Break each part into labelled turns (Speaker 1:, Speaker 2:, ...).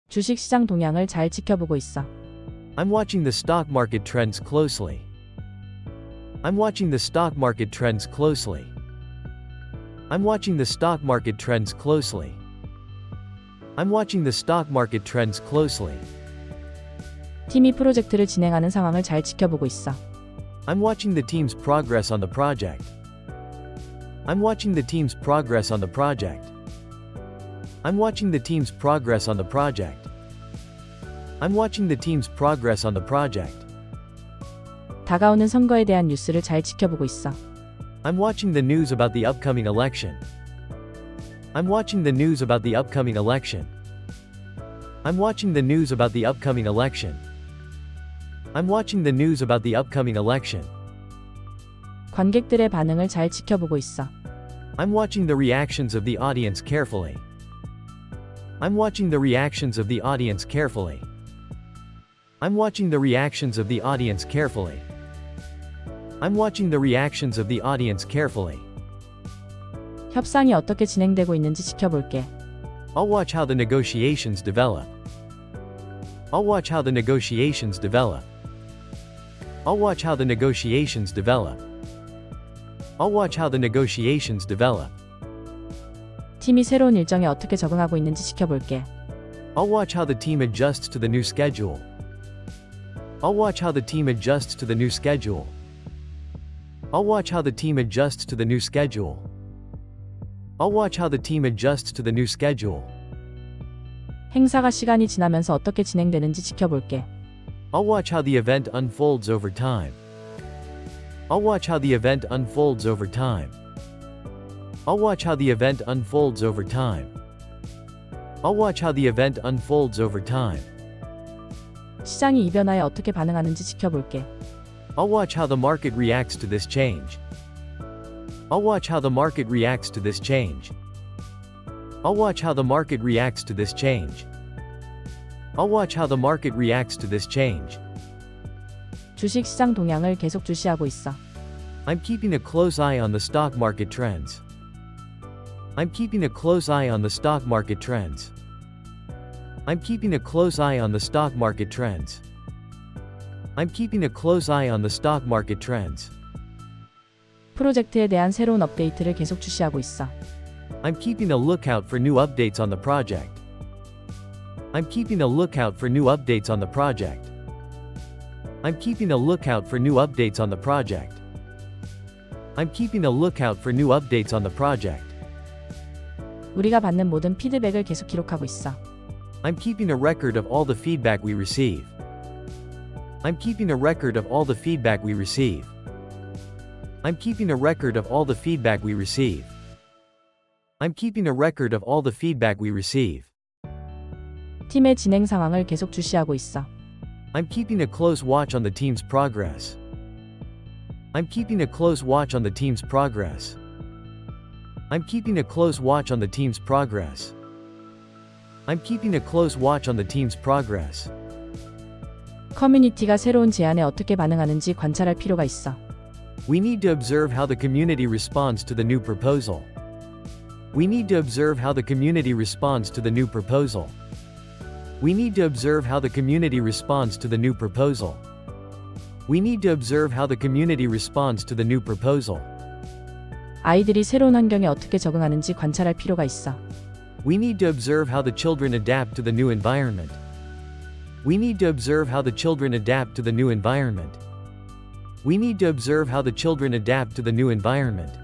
Speaker 1: 주식 시장 동향을 잘 지켜보고 있어.
Speaker 2: I'm watching the stock market trends closely. I'm watching the stock market trends closely. I'm watching the stock market trends closely. I'm watching the stock market trends closely.
Speaker 1: 팀이 프로젝트를 진행하는 상황을 잘 지켜보고 있어.
Speaker 2: I'm watching the team's progress on the project. I'm watching the team's progress on the project. I'm watching the team's progress on the project. I'm watching the team's progress on the project.
Speaker 1: 다가오는 선거에 대한 뉴스를 잘 지켜보고 있어.
Speaker 2: I'm watching the news about the upcoming election. I'm watching the news about the upcoming election. I'm watching the news about the upcoming election. I'm watching the news about the upcoming election.
Speaker 1: 관객들의 반응을 잘 지켜보고 있어.
Speaker 2: I'm watching the reactions of the audience carefully. I'm watching the reactions of the audience carefully. I'm watching the reactions of the audience carefully. I'm watching the reactions of the audience carefully.
Speaker 1: 협상이 어떻게 진행되고 있는지 지켜볼게.
Speaker 2: I'll watch how the negotiations develop. I'll watch how the negotiations develop. I'll watch how the negotiations develop. I'll watch how the negotiations develop.
Speaker 1: 팀이 새로운 일정에 어떻게 적응하고 있는지 지켜볼게.
Speaker 2: I'll watch how the team adjusts to the new schedule. I'll watch how the team adjusts to the new schedule. I'll watch how the team adjusts to the new schedule. I'll watch how the team adjusts to the new schedule.
Speaker 1: 행사가 시간이 지나면서 어떻게 진행되는지 지켜볼게.
Speaker 2: I'll watch how the event unfolds over time. I'll watch how the event unfolds over time. I'll watch how the event unfolds over time. I'll watch how the event unfolds over time.
Speaker 1: 시장이 이 변화에 어떻게 반응하는지 지켜볼게.
Speaker 2: I'll watch how the market reacts to this change. I'll watch how the market reacts to this change. I'll watch how the market reacts to this change. I'll watch how the market reacts to this change.
Speaker 1: 주식 시장 동향을 계속 주시하고 있어.
Speaker 2: I'm keeping a close eye on the stock market trends. I'm keeping a close eye on the stock market trends. I'm keeping a close eye on the stock market trends. I'm keeping a close eye on the stock market trends.
Speaker 1: 프로젝트에 대한 새로운 업데이트를 계속 주시하고 있어.
Speaker 2: I'm keeping a lookout for new updates on the project. I'm keeping a lookout for new updates on the project. I'm keeping a lookout for new updates on the project. I'm keeping a lookout for new updates on the project.
Speaker 1: 우리가 받는 모든 피드백을 계속 기록하고 있어.
Speaker 2: I'm keeping a record of all the feedback we receive. I'm keeping a record of all the feedback we receive. I'm keeping a record of all the feedback we receive. I'm keeping a record of all the feedback we receive.
Speaker 1: 팀의 진행 상황을 계속 주시하고 있어.
Speaker 2: I'm keeping a close watch on the team's progress. I'm keeping a close watch on the team's progress. I'm keeping a close watch on the team's progress. I'm keeping a close watch on the team's progress.
Speaker 1: 커뮤니티가 새로운 제안에 어떻게 반응하는지 관찰할 필요가 있어.
Speaker 2: We need to observe how the community responds to the new proposal. We need to observe how the community responds to the new proposal. We need to observe how the community responds to the new proposal. We need to observe how the community responds to the new proposal.
Speaker 1: 아이들이 새로운 환경에 어떻게 적응하는지 관찰할 필요가 있어.
Speaker 2: We need to observe how the children adapt to the new environment. We need to observe how the children adapt to the new environment. We need to observe how the children adapt to the new environment.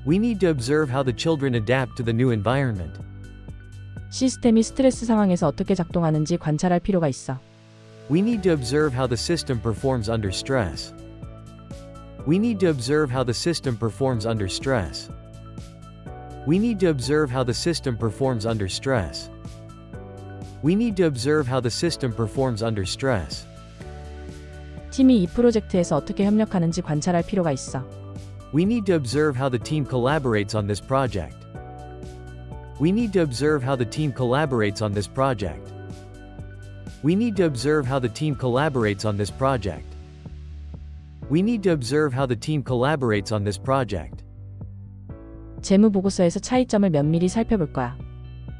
Speaker 2: We need to observe how the children adapt to the new environment.
Speaker 1: 시스템이 스트레스 상황에서 어떻게 작동하는지 관찰할 필요가 있어.
Speaker 2: We need to observe how the system performs under stress. We need to observe how the system performs under stress. We need to observe how the system performs under stress. We need to observe how the system performs under stress.
Speaker 1: 팀이 이 프로젝트에서 어떻게 협력하는지 관찰할 필요가 있어.
Speaker 2: We need to observe how the team collaborates on this project. We need to observe how the team collaborates on this project. We need to observe how the team collaborates on this project. We need to observe how the team collaborates on this project.
Speaker 1: 재무 보고서에서 차이점을 면밀히 살펴볼 거야.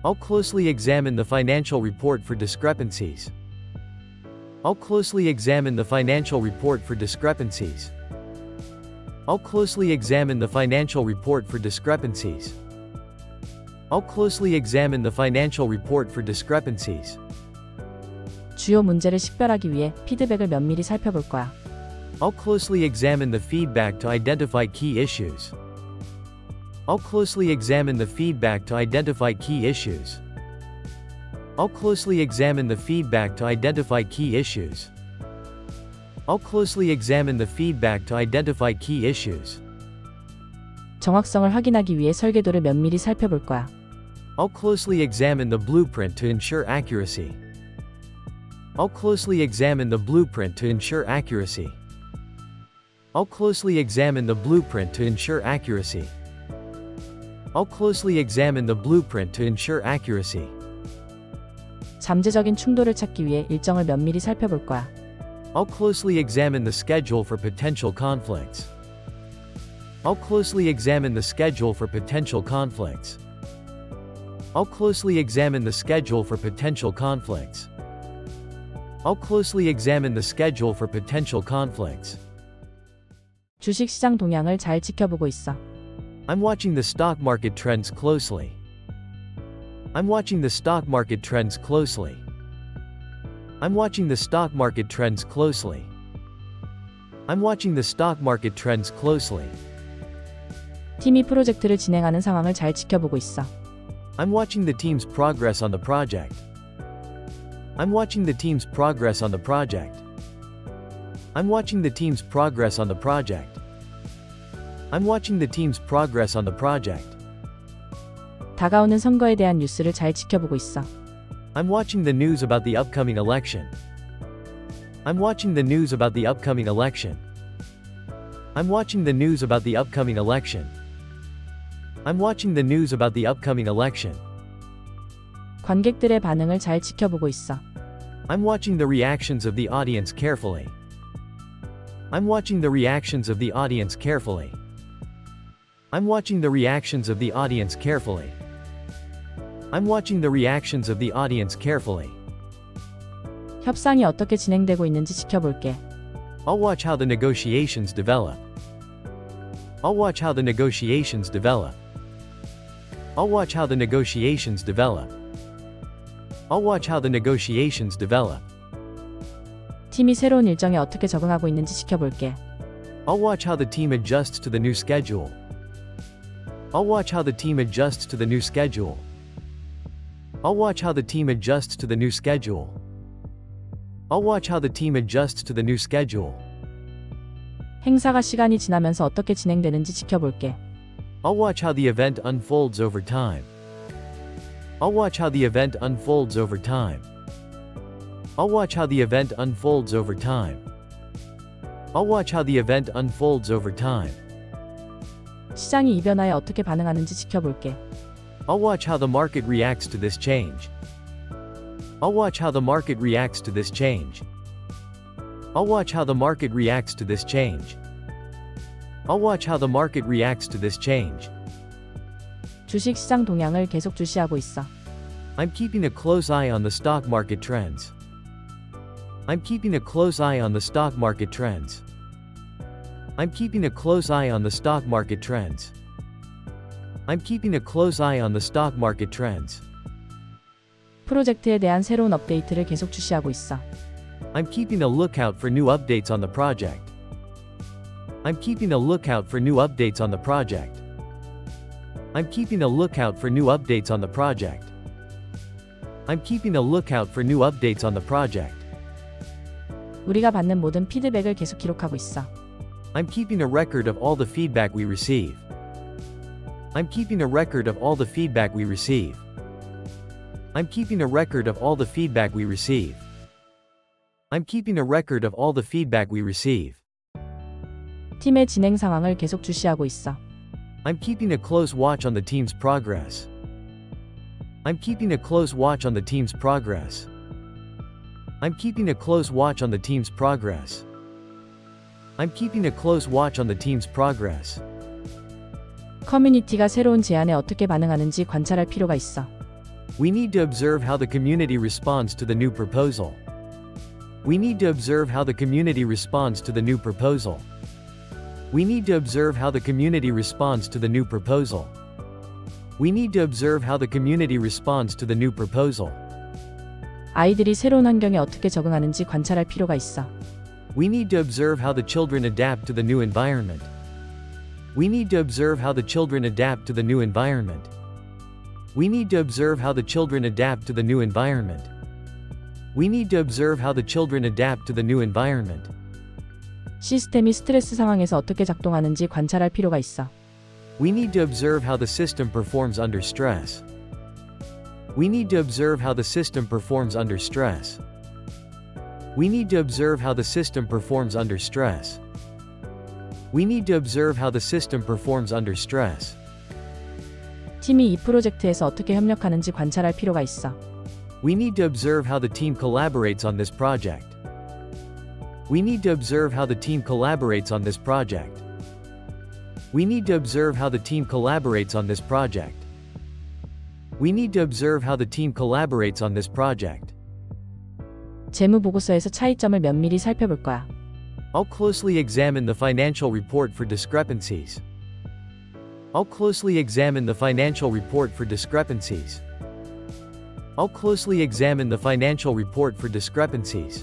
Speaker 2: I'll closely examine the financial report for discrepancies. I'll closely examine the financial report for discrepancies. I'll closely examine the financial report for discrepancies. I'll closely examine the financial report for discrepancies.
Speaker 1: 주요 문제를 식별하기 위해 피드백을 면밀히 살펴볼 거야.
Speaker 2: I'll closely examine the feedback to identify key issues. I'll closely examine the feedback to identify key issues. I'll closely examine the feedback to identify key issues. I'll closely examine the feedback to identify key issues.
Speaker 1: 정확성을 확인하기 위해 설계도를 면밀히 살펴볼 거야.
Speaker 2: I'll closely examine the blueprint to ensure accuracy. I'll closely examine the blueprint to ensure accuracy. I'll closely examine the blueprint to ensure accuracy. I'll closely examine the blueprint to ensure accuracy.
Speaker 1: 잠재적인 충돌을 찾기 위해 일정을 면밀히 살펴볼 거야.
Speaker 2: I'll closely examine the schedule for potential conflicts. I'll closely examine the schedule for potential conflicts. I'll closely examine the schedule for potential conflicts. I'll closely examine the schedule for potential conflicts.
Speaker 1: 주식 시장 동향을 잘 지켜보고 있어.
Speaker 2: I'm watching the stock market trends closely. I'm watching the stock market trends closely. I'm watching the stock market trends closely. I'm watching the stock market trends closely.
Speaker 1: 팀이 프로젝트를 진행하는 상황을 잘 지켜보고 있어.
Speaker 2: I'm watching the team's progress on the project. I'm watching the team's progress on the project. I'm watching the team's progress on the project. I'm watching the team's progress on the project.
Speaker 1: 다가오는 선거에 대한 뉴스를 잘 지켜보고 있어.
Speaker 2: I'm watching the news about the upcoming election. I'm watching the news about the upcoming election. I'm watching the news about the upcoming election. I'm watching the news about the upcoming election.
Speaker 1: 관객들의 반응을 잘 지켜보고 있어.
Speaker 2: I'm watching the reactions of the audience carefully. I'm watching the reactions of the audience carefully. I'm watching the reactions of the audience carefully. I'm watching the reactions of the audience carefully.
Speaker 1: 협상이 어떻게 진행되고 있는지 지켜볼게.
Speaker 2: I'll watch how the negotiations develop. I'll watch how the negotiations develop. I'll watch how the negotiations develop. I'll watch how the negotiations develop.
Speaker 1: 팀이 새로운 일정에 어떻게 적응하고 있는지 지켜볼게.
Speaker 2: I'll watch how the team adjusts to the new schedule. I'll watch how the team adjusts to the new schedule. I'll watch how the team adjusts to the new schedule. I'll watch how the team adjusts to the new schedule.
Speaker 1: 행사가 시간이 지나면서 어떻게 진행되는지 지켜볼게.
Speaker 2: I'll watch how the event unfolds over time. I'll watch how the event unfolds over time. I'll watch how the event unfolds over time. I'll watch how the event unfolds over time.
Speaker 1: 시장이 이 변화에 어떻게 반응하는지 지켜볼게.
Speaker 2: I'll watch how the market reacts to this change. I'll watch how the market reacts to this change. I'll watch how the market reacts to this change. I'll watch how the market reacts to this change.
Speaker 1: 주식 시장 동향을 계속 주시하고 있어.
Speaker 2: I'm keeping a close eye on the stock market trends. I'm keeping a close eye on the stock market trends. I'm keeping a close eye on the stock market trends. I'm keeping a close eye on the stock market trends.
Speaker 1: 프로젝트에 대한 새로운 업데이트를 계속 주시하고 있어.
Speaker 2: I'm keeping a lookout for new updates on the project. I'm keeping a lookout for new updates on the project. I'm keeping a lookout for new updates on the project. I'm keeping a lookout for new updates on the project.
Speaker 1: 우리가 받는 모든 피드백을 계속 기록하고 있어.
Speaker 2: I'm keeping a record of all the feedback we receive. I'm keeping a record of all the feedback we receive. I'm keeping a record of all the feedback we receive. I'm keeping a record of all the feedback we receive.
Speaker 1: 팀의 진행 상황을 계속 주시하고 있어.
Speaker 2: I'm keeping a close watch on the team's progress. I'm keeping a close watch on the team's progress. I'm keeping a close watch on the team's progress. I'm keeping a close watch on the team's progress.
Speaker 1: 커뮤니티가 새로운 제안에 어떻게 반응하는지 관찰할 필요가 있어.
Speaker 2: We need to observe how the community responds to the new proposal. We need to observe how the community responds to the new proposal. We need to observe how the community responds to the new proposal. We need to observe how the community responds to the new proposal.
Speaker 1: 아이들이 새로운 환경에 어떻게 적응하는지 관찰할 필요가 있어.
Speaker 2: We need to observe how the children adapt to the new environment. We need to observe how the children adapt to the new environment. We need to observe how the children adapt to the new environment. We need to observe how the children adapt to the new environment.
Speaker 1: 시스템이 스트레스 상황에서 어떻게 작동하는지 관찰할 필요가 있어.
Speaker 2: We need to observe how the system performs under stress. We need to observe how the system performs under stress. We need to observe how the system performs under stress. We need to observe how the system performs under stress.
Speaker 1: 팀이 이 프로젝트에서 어떻게 협력하는지 관찰할 필요가 있어.
Speaker 2: We need to observe how the team collaborates on this project. We need to observe how the team collaborates on this project. We need to observe how the team collaborates on this project. We need to observe how the team collaborates on this project.
Speaker 1: 재무 보고서에서 차이점을 면밀히 살펴볼 거야.
Speaker 2: I'll closely examine the financial report for discrepancies. I'll closely examine the financial report for discrepancies. I'll closely examine the financial report for discrepancies.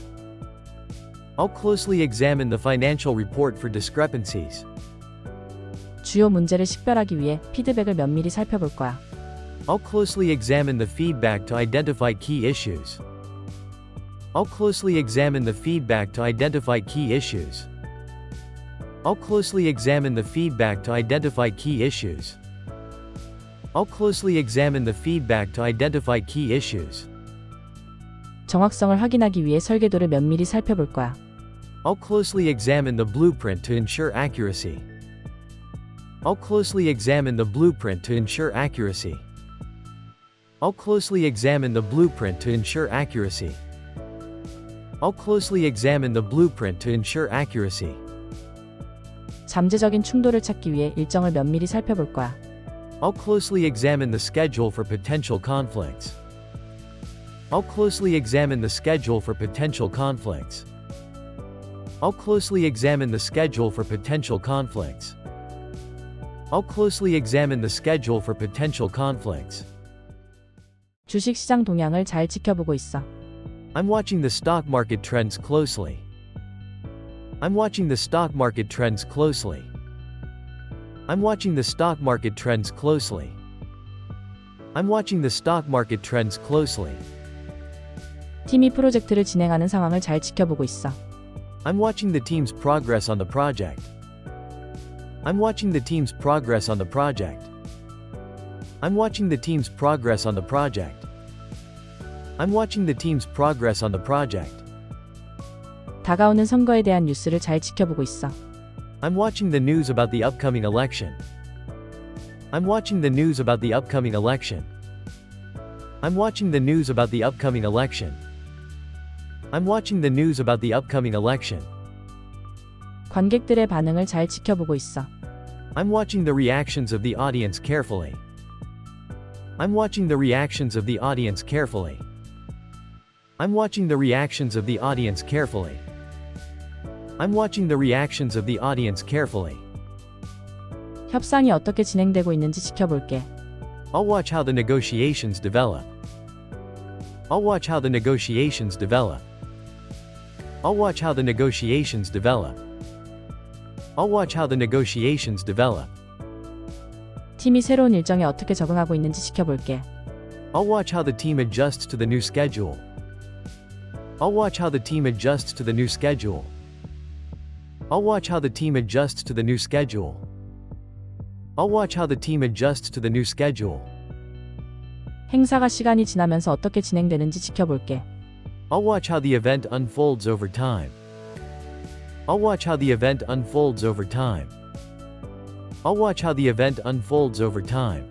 Speaker 2: I'll closely examine the financial report for discrepancies.
Speaker 1: 주요 문제를 식별하기 위해 피드백을 면밀히 살펴볼 거야.
Speaker 2: I'll closely examine the feedback to identify key issues. I'll closely examine the feedback to identify key issues. I'll closely examine the feedback to identify key issues. I'll closely examine the feedback to identify key issues.
Speaker 1: 정확성을 확인하기 위해 설계도를 면밀히 살펴볼 거야.
Speaker 2: I'll closely examine the blueprint to ensure accuracy. I'll closely examine the blueprint to ensure accuracy. I'll closely examine the blueprint to ensure accuracy. I'll closely examine the blueprint to ensure accuracy.
Speaker 1: 잠재적인 충돌을 찾기 위해 일정을 면밀히 살펴볼 거야.
Speaker 2: I'll closely examine the schedule for potential conflicts. I'll closely examine the schedule for potential conflicts. I'll closely examine the schedule for potential conflicts. I'll closely examine the schedule for potential conflicts.
Speaker 1: 주식 시장 동향을 잘 지켜보고 있어.
Speaker 2: I'm watching the stock market trends closely. I'm watching the stock market trends closely. I'm watching the stock market trends closely. I'm watching the stock market trends closely.
Speaker 1: 팀이 프로젝트를 진행하는 상황을 잘 지켜보고 있어.
Speaker 2: I'm watching the team's progress on the project. I'm watching the team's progress on the project. I'm watching the team's progress on the project. I'm watching the team's progress on the project.
Speaker 1: 다가오는 선거에 대한 뉴스를 잘 지켜보고 있어.
Speaker 2: I'm watching the news about the upcoming election. I'm watching the news about the upcoming election. I'm watching the news about the upcoming election. I'm watching the news about the upcoming election.
Speaker 1: 관객들의 반응을 잘 지켜보고 있어.
Speaker 2: I'm watching the reactions of the audience carefully. I'm watching the reactions of the audience carefully. I'm watching the reactions of the audience carefully. I'm watching the reactions of the audience carefully.
Speaker 1: 협상이 어떻게 진행되고 있는지 지켜볼게.
Speaker 2: I'll watch how the negotiations develop. I'll watch how the negotiations develop. I'll watch how the negotiations develop. I'll watch how the negotiations develop.
Speaker 1: 팀이 새로운 일정에 어떻게 적응하고 있는지 지켜볼게.
Speaker 2: I'll watch how the team adjusts to the new schedule. I'll watch how the team adjusts to the new schedule. I'll watch how the team adjusts to the new schedule. I'll watch how the team adjusts to the new schedule.
Speaker 1: 행사가 시간이 지나면서 어떻게 진행되는지 지켜볼게.
Speaker 2: I'll watch how the event unfolds over time. I'll watch how the event unfolds over time. I'll watch how the event unfolds over time.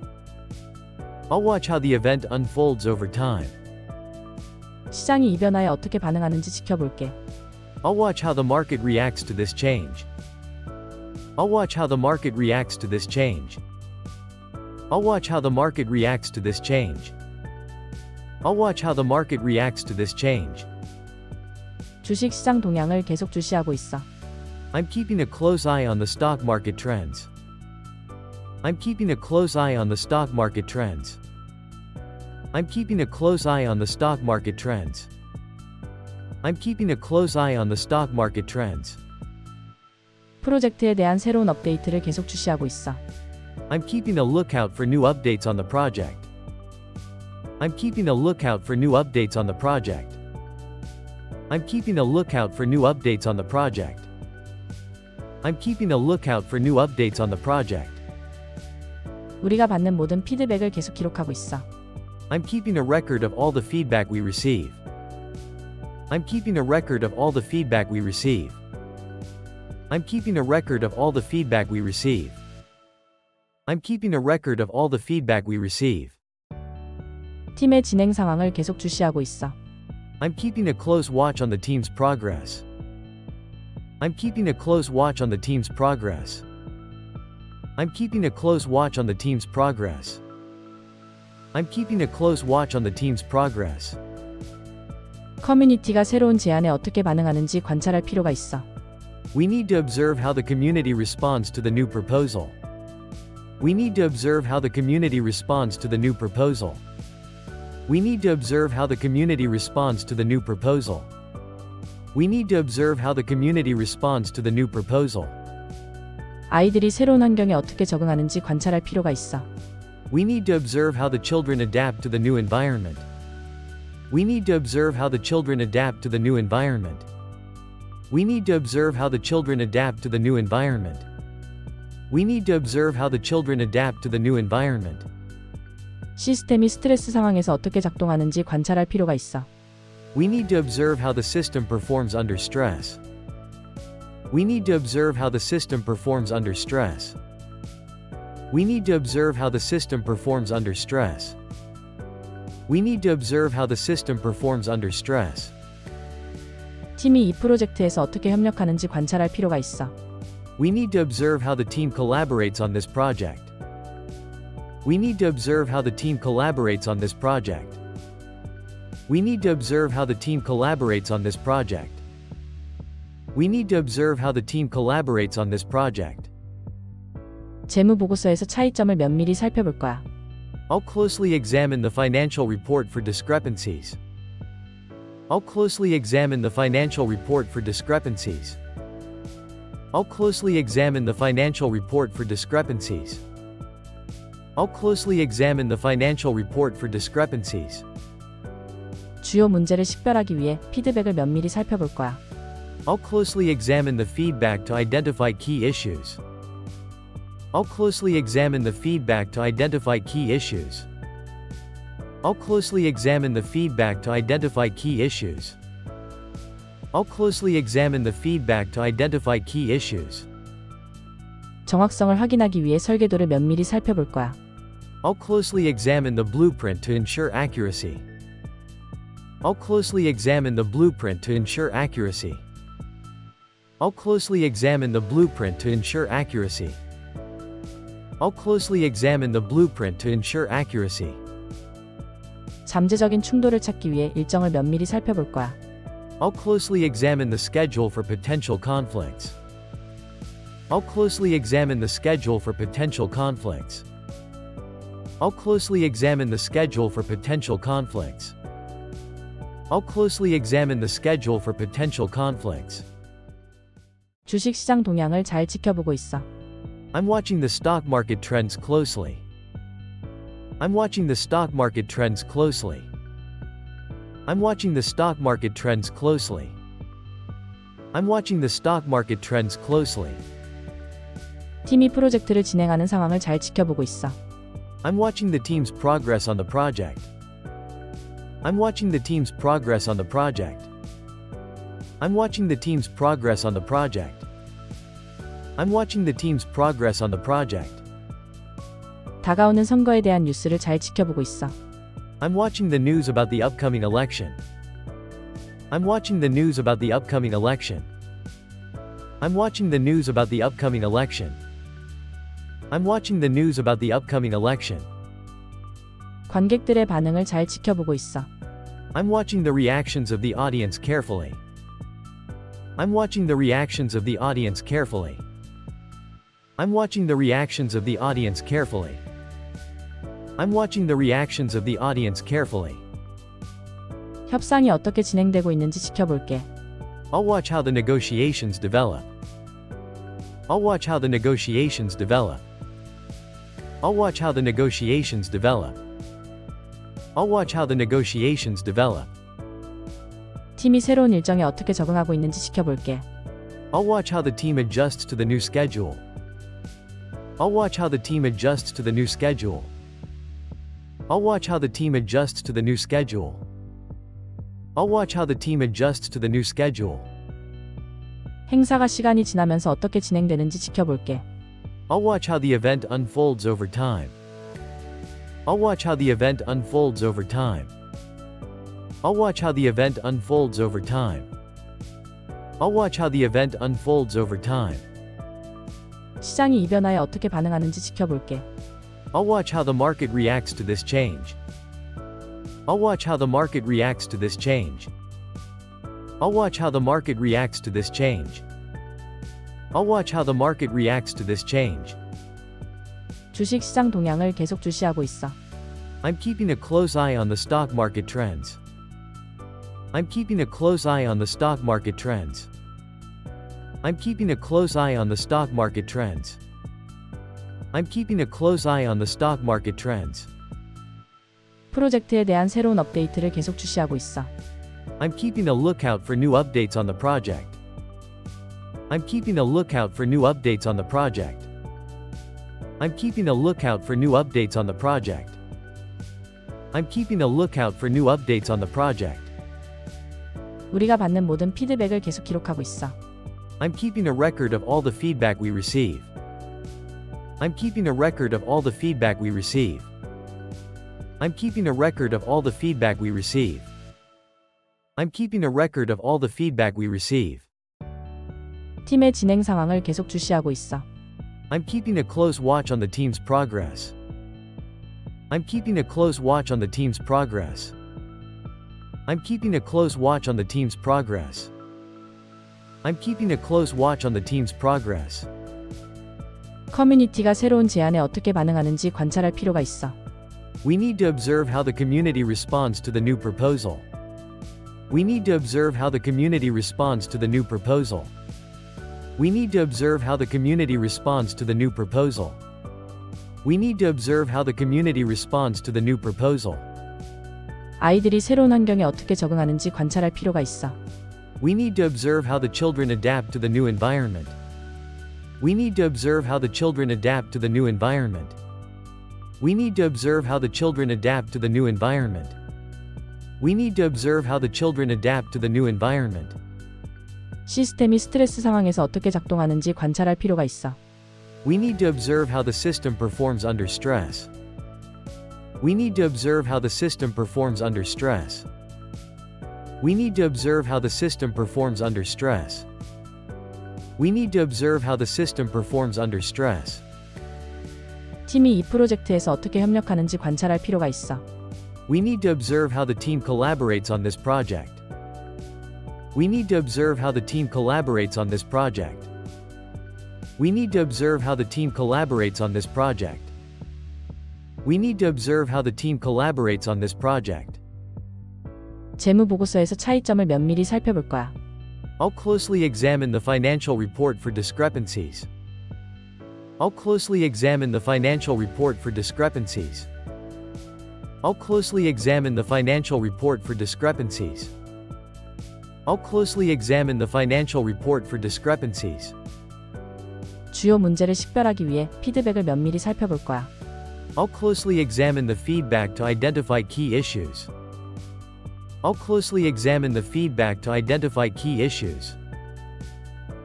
Speaker 2: I'll watch how the event unfolds over time.
Speaker 1: 시장이 이 변화에 어떻게 반응하는지 지켜볼게.
Speaker 2: I'll watch how the market reacts to this change. I'll watch how the market reacts to this change. I'll watch how the market reacts to this change. I'll watch how the market reacts to this change.
Speaker 1: 주식 시장 동향을 계속 주시하고 있어.
Speaker 2: I'm keeping a close eye on the stock market trends. I'm keeping a close eye on the stock market trends. I'm keeping a close eye on the stock market trends. I'm keeping a close eye on the stock market trends.
Speaker 1: 프로젝트에 대한 새로운 업데이트를 계속 주시하고 있어.
Speaker 2: I'm keeping a lookout for new updates on the project. I'm keeping a lookout for new updates on the project. I'm keeping a lookout for new updates on the project. I'm keeping a lookout for new updates on the project.
Speaker 1: 우리가 받는 모든 피드백을 계속 기록하고 있어.
Speaker 2: I'm keeping a record of all the feedback we receive. I'm keeping a record of all the feedback we receive. I'm keeping a record of all the feedback we receive. I'm keeping a record of all the feedback we receive.
Speaker 1: 팀의 진행 상황을 계속 주시하고 있어.
Speaker 2: I'm keeping a close watch on the team's progress. I'm keeping a close watch on the team's progress. I'm keeping a close watch on the team's progress. I'm keeping a close watch on the team's progress.
Speaker 1: 커뮤니티가 새로운 제안에 어떻게 반응하는지 관찰할 필요가 있어.
Speaker 2: We need to observe how the community responds to the new proposal. We need to observe how the community responds to the new proposal. We need to observe how the community responds to the new proposal. We need to observe how the community responds to the new proposal.
Speaker 1: 아이들이 새로운 환경에 어떻게 적응하는지 관찰할 필요가 있어.
Speaker 2: We need to observe how the children adapt to the new environment. We need to observe how the children adapt to the new environment. We need to observe how the children adapt to the new environment. We need to observe how the children adapt to the new environment.
Speaker 1: 시스템이 스트레스 상황에서 어떻게 작동하는지 관찰할 필요가 있어.
Speaker 2: We need to observe how the system performs under stress. We need to observe how the system performs under stress. We need to observe how the system performs under stress. We need to observe how the system performs under stress.
Speaker 1: 팀이 이 프로젝트에서 어떻게 협력하는지 관찰할 필요가 있어.
Speaker 2: We need to observe how the team collaborates on this project. We need to observe how the team collaborates on this project. We need to observe how the team collaborates on this project. We need to observe how the team collaborates on this project.
Speaker 1: 재무 보고서에서 차이점을 면밀히 살펴볼 거야.
Speaker 2: I'll closely examine the financial report for discrepancies. I'll closely examine the financial report for discrepancies. I'll closely examine the financial report for discrepancies. I'll closely examine the financial report for discrepancies.
Speaker 1: 주요 문제를 식별하기 위해 피드백을 면밀히 살펴볼 거야.
Speaker 2: I'll closely examine the feedback to identify key issues. I'll closely examine the feedback to identify key issues. I'll closely examine the feedback to identify key issues. I'll closely examine the feedback to identify key issues.
Speaker 1: 정확성을 확인하기 위해 설계도를 면밀히 살펴볼 거야.
Speaker 2: I'll closely examine the blueprint to ensure accuracy. I'll closely examine the blueprint to ensure accuracy. I'll closely examine the blueprint to ensure accuracy. I'll closely examine the blueprint to ensure accuracy.
Speaker 1: 잠재적인 충돌을 찾기 위해 일정을 면밀히 살펴볼 거야.
Speaker 2: I'll closely examine the schedule for potential conflicts. I'll closely examine the schedule for potential conflicts. I'll closely examine the schedule for potential conflicts. I'll closely examine the schedule for potential conflicts.
Speaker 1: 주식 시장 동향을 잘 지켜보고 있어.
Speaker 2: I'm watching the stock market trends closely. I'm watching the stock market trends closely. I'm watching the stock market trends closely. I'm watching the stock market trends closely.
Speaker 1: 팀이 프로젝트를 진행하는 상황을 잘 지켜보고 있어.
Speaker 2: I'm watching the team's progress on the project. I'm watching the team's progress on the project. I'm watching the team's progress on the project. I'm watching the team's progress on the project.
Speaker 1: 다가오는 선거에 대한 뉴스를 잘 지켜보고 있어.
Speaker 2: I'm watching the news about the upcoming election. I'm watching the news about the upcoming election. I'm watching the news about the upcoming election. I'm watching the news about the upcoming election.
Speaker 1: 관객들의 반응을 잘 지켜보고 있어.
Speaker 2: I'm watching the reactions of the audience carefully. I'm watching the reactions of the audience carefully. I'm watching the reactions of the audience carefully. I'm watching the reactions of the audience carefully.
Speaker 1: 협상이 어떻게 진행되고 있는지 지켜볼게.
Speaker 2: I'll watch how the negotiations develop. I'll watch how the negotiations develop. I'll watch how the negotiations develop. I'll watch how the negotiations develop.
Speaker 1: 팀이 새로운 일정에 어떻게 적응하고 있는지 지켜볼게.
Speaker 2: I'll watch how the team adjusts to the new schedule. I'll watch how the team adjusts to the new schedule. I'll watch how the team adjusts to the new schedule. I'll watch how the team adjusts to the new schedule.
Speaker 1: 행사가 시간이 지나면서 어떻게 진행되는지 지켜볼게.
Speaker 2: I'll watch how the event unfolds over time. I'll watch how the event unfolds over time. I'll watch how the event unfolds over time. I'll watch how the event unfolds over time.
Speaker 1: 시장이 이 변화에 어떻게 반응하는지 지켜볼게.
Speaker 2: I'll watch how the market reacts to this change. I'll watch how the market reacts to this change. I'll watch how the market reacts to this change. I'll watch how the market reacts to this change.
Speaker 1: 주식 시장 동향을 계속 주시하고 있어.
Speaker 2: I'm keeping a close eye on the stock market trends. I'm keeping a close eye on the stock market trends. I'm keeping a close eye on the stock market trends. I'm keeping a close eye on the stock market trends.
Speaker 1: 프로젝트에 대한 새로운 업데이트를 계속 주시하고 있어.
Speaker 2: I'm keeping a lookout for new updates on the project. I'm keeping a lookout for new updates on the project. I'm keeping a lookout for new updates on the project. I'm keeping a lookout for new updates on the project.
Speaker 1: 우리가 받는 모든 피드백을 계속 기록하고 있어.
Speaker 2: I'm keeping a record of all the feedback we receive. I'm keeping a record of all the feedback we receive. I'm keeping a record of all the feedback we receive. I'm keeping a record of all the feedback we receive.
Speaker 1: 팀의 진행 상황을 계속 주시하고 있어.
Speaker 2: I'm keeping a close watch on the team's progress. I'm keeping a close watch on the team's progress. I'm keeping a close watch on the team's progress. I'm keeping a close watch on the team's progress.
Speaker 1: 커뮤니티가 새로운 제안에 어떻게 반응하는지 관찰할 필요가 있어.
Speaker 2: We need to observe how the community responds to the new proposal. We need to observe how the community responds to the new proposal. We need to observe how the community responds to the new proposal. We need to observe how the community responds to the new proposal.
Speaker 1: 아이들이 새로운 환경에 어떻게 적응하는지 관찰할 필요가 있어.
Speaker 2: We need to observe how the children adapt to the new environment. We need to observe how the children adapt to the new environment. We need to observe how the children adapt to the new environment. We need to observe how the children adapt to the new environment.
Speaker 1: 시스템이 스트레스 상황에서 어떻게 작동하는지 관찰할 필요가 있어.
Speaker 2: We need to observe how the system performs under stress. We need to observe how the system performs under stress. We need to observe how the system performs under stress. We need to observe how the system performs under stress.
Speaker 1: 팀이 이 프로젝트에서 어떻게 협력하는지 관찰할 필요가 있어.
Speaker 2: We need to observe how the team collaborates on this project. We need to observe how the team collaborates on this project. We need to observe how the team collaborates on this project. We need to observe how the team collaborates on this project.
Speaker 1: 재무 보고서에서 차이점을 면밀히 살펴볼 거야.
Speaker 2: I'll closely examine the financial report for discrepancies. I'll closely examine the financial report for discrepancies. I'll closely examine the financial report for discrepancies. I'll closely examine the financial report for discrepancies.
Speaker 1: 주요 문제를 식별하기 위해 피드백을 면밀히 살펴볼 거야.
Speaker 2: I'll closely examine the feedback to identify key issues. I'll closely examine the feedback to identify key issues.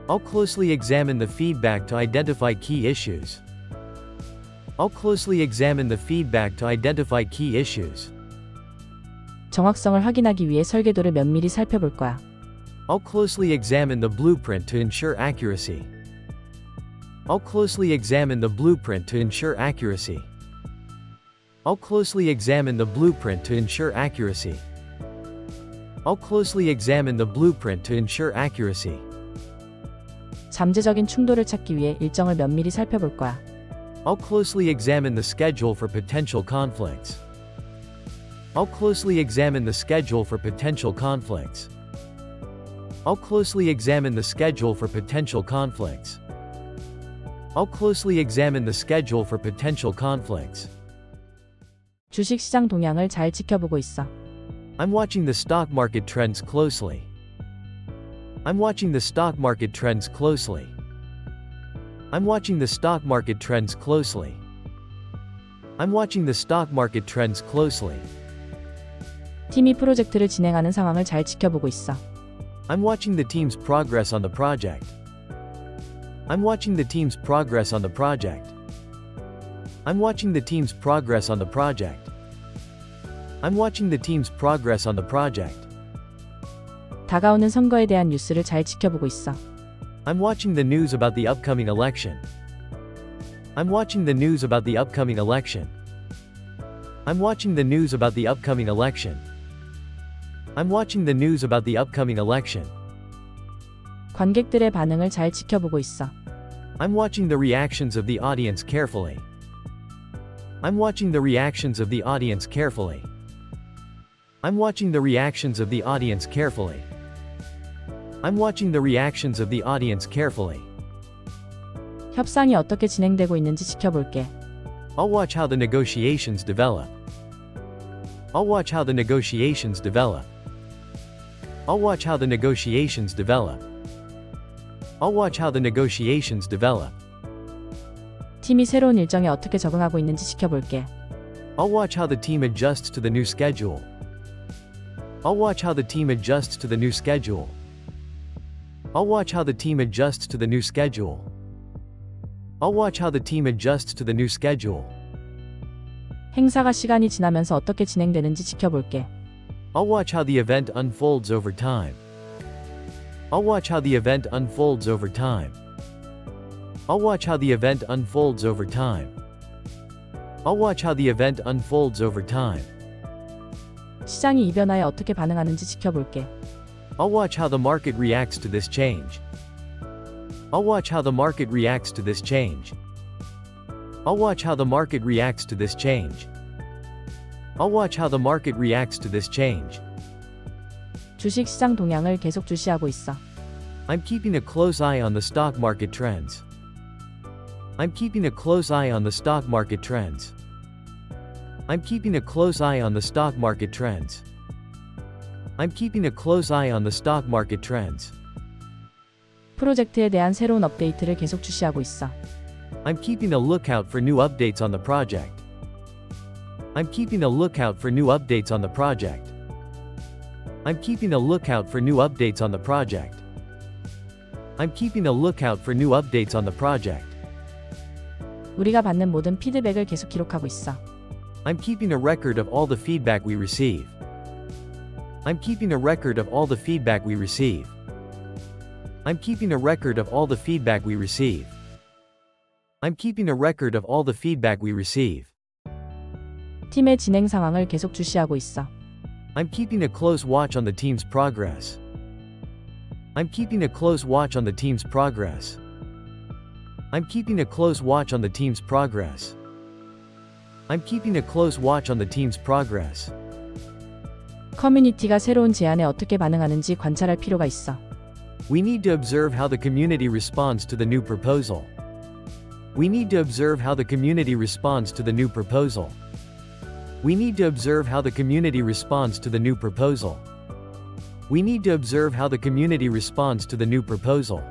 Speaker 2: I'll closely examine the feedback to identify key issues. I'll closely examine the feedback to identify key issues.
Speaker 1: 정확성을 확인하기 위해 설계도를 면밀히 살펴볼 거야.
Speaker 2: I'll closely examine the blueprint to ensure accuracy. I'll closely examine the blueprint to ensure accuracy. I'll closely examine the blueprint to ensure accuracy. I'll closely examine the blueprint to ensure accuracy.
Speaker 1: 잠재적인 충돌을 찾기 위해 일정을 면밀히 살펴볼 거야.
Speaker 2: I'll closely examine the schedule for potential conflicts. I'll closely examine the schedule for potential conflicts. I'll closely examine the schedule for potential conflicts. I'll closely examine the schedule for potential conflicts.
Speaker 1: 주식 시장 동향을 잘 지켜보고 있어.
Speaker 2: I'm watching the stock market trends closely. I'm watching the stock market trends closely. I'm watching the stock market trends closely. I'm watching the stock market trends closely.
Speaker 1: 팀이 프로젝트를 진행하는 상황을 잘 지켜보고 있어.
Speaker 2: I'm watching the team's progress on the project. I'm watching the team's progress on the project. I'm watching the team's progress on the project. I'm watching the team's progress on the project.
Speaker 1: 다가오는 선거에 대한 뉴스를 잘 지켜보고 있어.
Speaker 2: I'm watching the news about the upcoming election. I'm watching the news about the upcoming election. I'm watching the news about the upcoming election. I'm watching the news about the upcoming election.
Speaker 1: 관객들의 반응을 잘 지켜보고 있어.
Speaker 2: I'm watching the reactions of the audience carefully. I'm watching the reactions of the audience carefully. I'm watching the reactions of the audience carefully. I'm watching the reactions of the audience carefully.
Speaker 1: 협상이 어떻게 진행되고 있는지 지켜볼게.
Speaker 2: I'll watch how the negotiations develop. I'll watch how the negotiations develop. I'll watch how the negotiations develop. I'll watch how the negotiations develop.
Speaker 1: 팀이 새로운 일정에 어떻게 적응하고 있는지 지켜볼게.
Speaker 2: I'll watch how the team adjusts to the new schedule. I'll watch how the team adjusts to the new schedule. I'll watch how the team adjusts to the new schedule. I'll watch how the team adjusts to the new schedule.
Speaker 1: 행사가 시간이 지나면서 어떻게 진행되는지 지켜볼게.
Speaker 2: I'll watch how the event unfolds over time. I'll watch how the event unfolds over time. I'll watch how the event unfolds over time. I'll watch how the event unfolds over time.
Speaker 1: 시장이 이 변화에 어떻게 반응하는지 지켜볼게.
Speaker 2: I'll watch how the market reacts to this change. I'll watch how the market reacts to this change. I'll watch how the market reacts to this change. I'll watch how the market reacts to this change.
Speaker 1: 주식 시장 동향을 계속 주시하고 있어.
Speaker 2: I'm keeping a close eye on the stock market trends. I'm keeping a close eye on the stock market trends. I'm keeping a close eye on the stock market trends. I'm keeping a close eye on the stock market trends.
Speaker 1: 프로젝트에 대한 새로운 업데이트를 계속 주시하고 있어.
Speaker 2: I'm keeping a lookout for new updates on the project. I'm keeping a lookout for new updates on the project. I'm keeping a lookout for new updates on the project. I'm keeping a lookout for new updates on the project.
Speaker 1: 우리가 받는 모든 피드백을 계속 기록하고 있어.
Speaker 2: I'm keeping a record of all the feedback we receive. I'm keeping a record of all the feedback we receive. I'm keeping a record of all the feedback we receive. I'm keeping a record of all the feedback we receive.
Speaker 1: 팀의 진행 상황을 계속 주시하고 있어.
Speaker 2: I'm keeping a close watch on the team's progress. I'm keeping a close watch on the team's progress. I'm keeping a close watch on the team's progress. I'm keeping a close watch on the team's progress.
Speaker 1: 커뮤니티가 새로운 제안에 어떻게 반응하는지 관찰할 필요가 있어.
Speaker 2: We need to observe how the community responds to the new proposal. We need to observe how the community responds to the new proposal. We need to observe how the community responds to the new proposal. We need to observe how the community responds to the new proposal.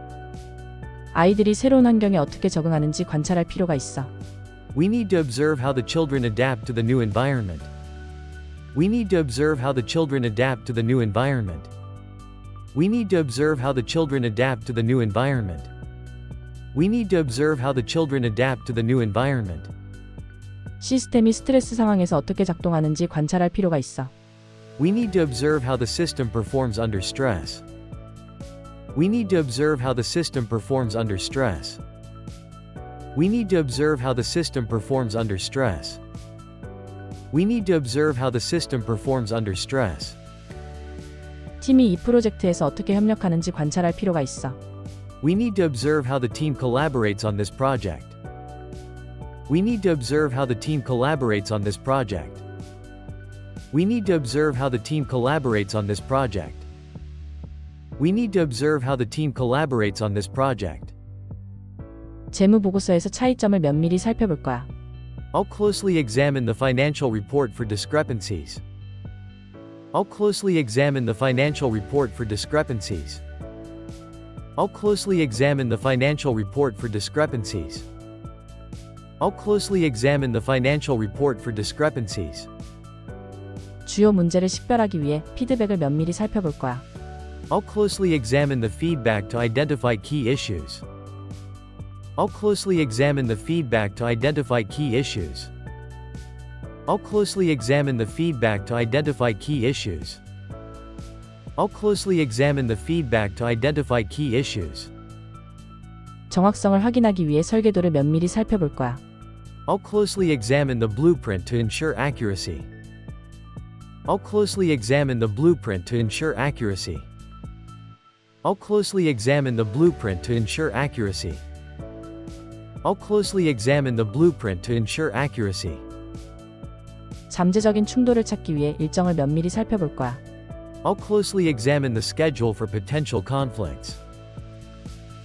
Speaker 1: 아이들이 새로운 환경에 어떻게 적응하는지 관찰할 필요가 있어.
Speaker 2: We need to observe how the children adapt to the new environment. We need to observe how the children adapt to the new environment. We need to observe how the children adapt to the new environment. We need to observe how the children adapt to the new environment.
Speaker 1: 시스템이 스트레스 상황에서 어떻게 작동하는지 관찰할 필요가 있어.
Speaker 2: We need to observe how the system performs under stress. We need to observe how the system performs under stress. We need to observe how the system performs under stress. We need to observe how the system performs under stress.
Speaker 1: 팀이 이 프로젝트에서 어떻게 협력하는지 관찰할 필요가 있어.
Speaker 2: We need to observe how the team collaborates on this project. We need to observe how the team collaborates on this project. We need to observe how the team collaborates on this project. We need to observe how the team collaborates on this project.
Speaker 1: 재무 보고서에서 차이점을 면밀히 살펴볼 거야.
Speaker 2: I'll closely examine the financial report for discrepancies. I'll closely examine the financial report for discrepancies. I'll closely examine the financial report for discrepancies. I'll closely examine the financial report for discrepancies.
Speaker 1: 주요 문제를 식별하기 위해 피드백을 면밀히 살펴볼 거야.
Speaker 2: I'll closely examine the feedback to identify key issues. I'll closely examine the feedback to identify key issues. I'll closely examine the feedback to identify key issues. I'll closely examine the feedback to identify key issues.
Speaker 1: 정확성을 확인하기 위해 설계도를 면밀히 살펴볼 거야.
Speaker 2: I'll closely examine the blueprint to ensure accuracy. I'll closely examine the blueprint to ensure accuracy. I'll closely examine the blueprint to ensure accuracy. I'll closely examine the blueprint to ensure accuracy.
Speaker 1: 잠재적인 충돌을 찾기 위해 일정을 면밀히 살펴볼 거야.
Speaker 2: I'll closely examine the schedule for potential conflicts.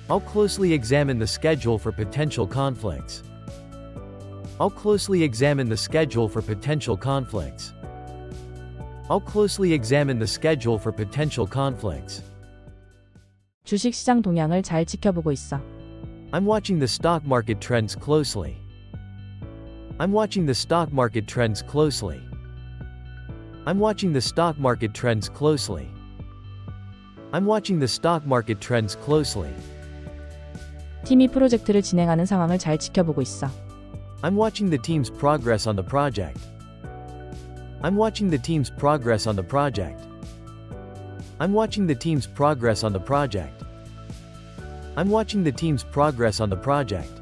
Speaker 2: I'll closely examine the schedule for potential conflicts. I'll closely examine the schedule for potential conflicts. I'll closely examine the schedule for potential conflicts.
Speaker 1: 주식 시장 동향을 잘 지켜보고 있어.
Speaker 2: I'm watching the stock market trends closely. I'm watching the stock market trends closely. I'm watching the stock market trends closely. I'm watching the stock market trends closely.
Speaker 1: 팀이 프로젝트를 진행하는 상황을 잘 지켜보고 있어.
Speaker 2: I'm watching the team's progress on the project. I'm watching the team's progress on the project. I'm watching the team's progress on the project. I'm watching the team's progress on the project.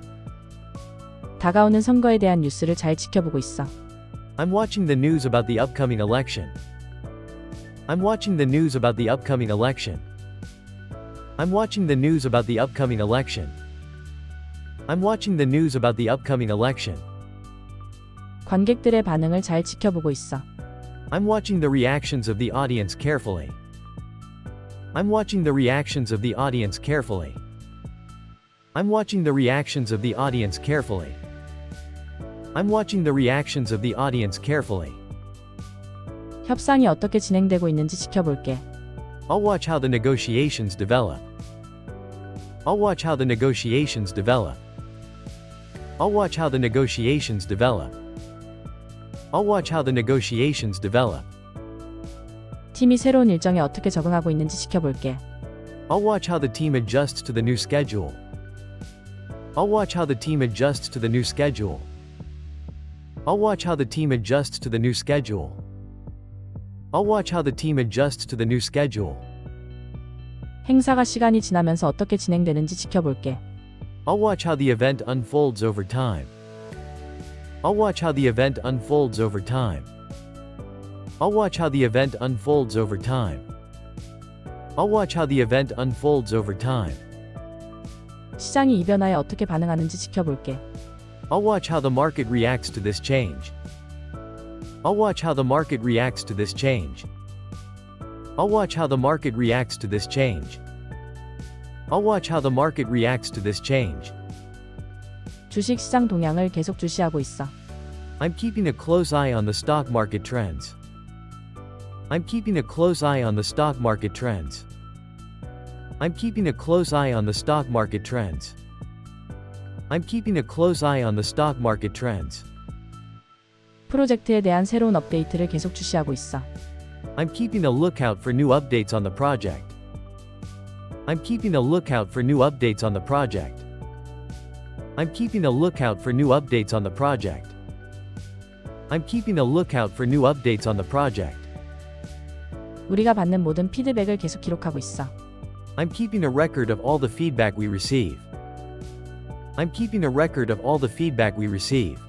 Speaker 1: 다가오는 선거에 대한 뉴스를 잘 지켜보고 있어.
Speaker 2: I'm watching the news about the upcoming election. I'm watching the news about the upcoming election. I'm watching the news about the upcoming election. I'm watching the news about the upcoming election.
Speaker 1: 관객들의 반응을 잘 지켜보고 있어.
Speaker 2: I'm watching the reactions of the audience carefully. I'm watching the reactions of the audience carefully. I'm watching the reactions of the audience carefully. I'm watching the reactions of the audience carefully.
Speaker 1: 협상이 어떻게 진행되고 있는지 지켜볼게.
Speaker 2: I'll watch how the negotiations develop. I'll watch how the negotiations develop. I'll watch how the negotiations develop. I'll watch how the negotiations develop.
Speaker 1: 팀이 새로운 일정에 어떻게 적응하고 있는지 지켜볼게.
Speaker 2: I'll watch how the team adjusts to the new schedule. I'll watch how the team adjusts to the new schedule. I'll watch how the team adjusts to the new schedule. I'll watch how the team adjusts to the new schedule.
Speaker 1: 행사가 시간이 지나면서 어떻게 진행되는지 지켜볼게.
Speaker 2: I'll watch how the event unfolds over time. I'll watch how the event unfolds over time. I'll watch how the event unfolds over time. I'll watch how the event unfolds over time.
Speaker 1: 시장이 이 변화에 어떻게 반응하는지 지켜볼게.
Speaker 2: I'll watch how the market reacts to this change. I'll watch how the market reacts to this change. I'll watch how the market reacts to this change. I'll watch how the market reacts to this change.
Speaker 1: 주식 시장 동향을 계속 주시하고 있어.
Speaker 2: I'm keeping a close eye on the stock market trends. I'm keeping a close eye on the stock market trends. I'm keeping a close eye on the stock market trends. I'm keeping a close eye on the stock market trends.
Speaker 1: 프로젝트에 대한 새로운 업데이트를 계속 주시하고 있어.
Speaker 2: I'm keeping a lookout for new updates on the project. I'm keeping a lookout for new updates on the project. I'm keeping a lookout for new updates on the project. I'm keeping a lookout for new updates on the project.
Speaker 1: 우리가 받는 모든 피드백을 계속 기록하고 있어.
Speaker 2: I'm keeping a record of all the feedback we receive. I'm keeping a record of all the feedback we receive.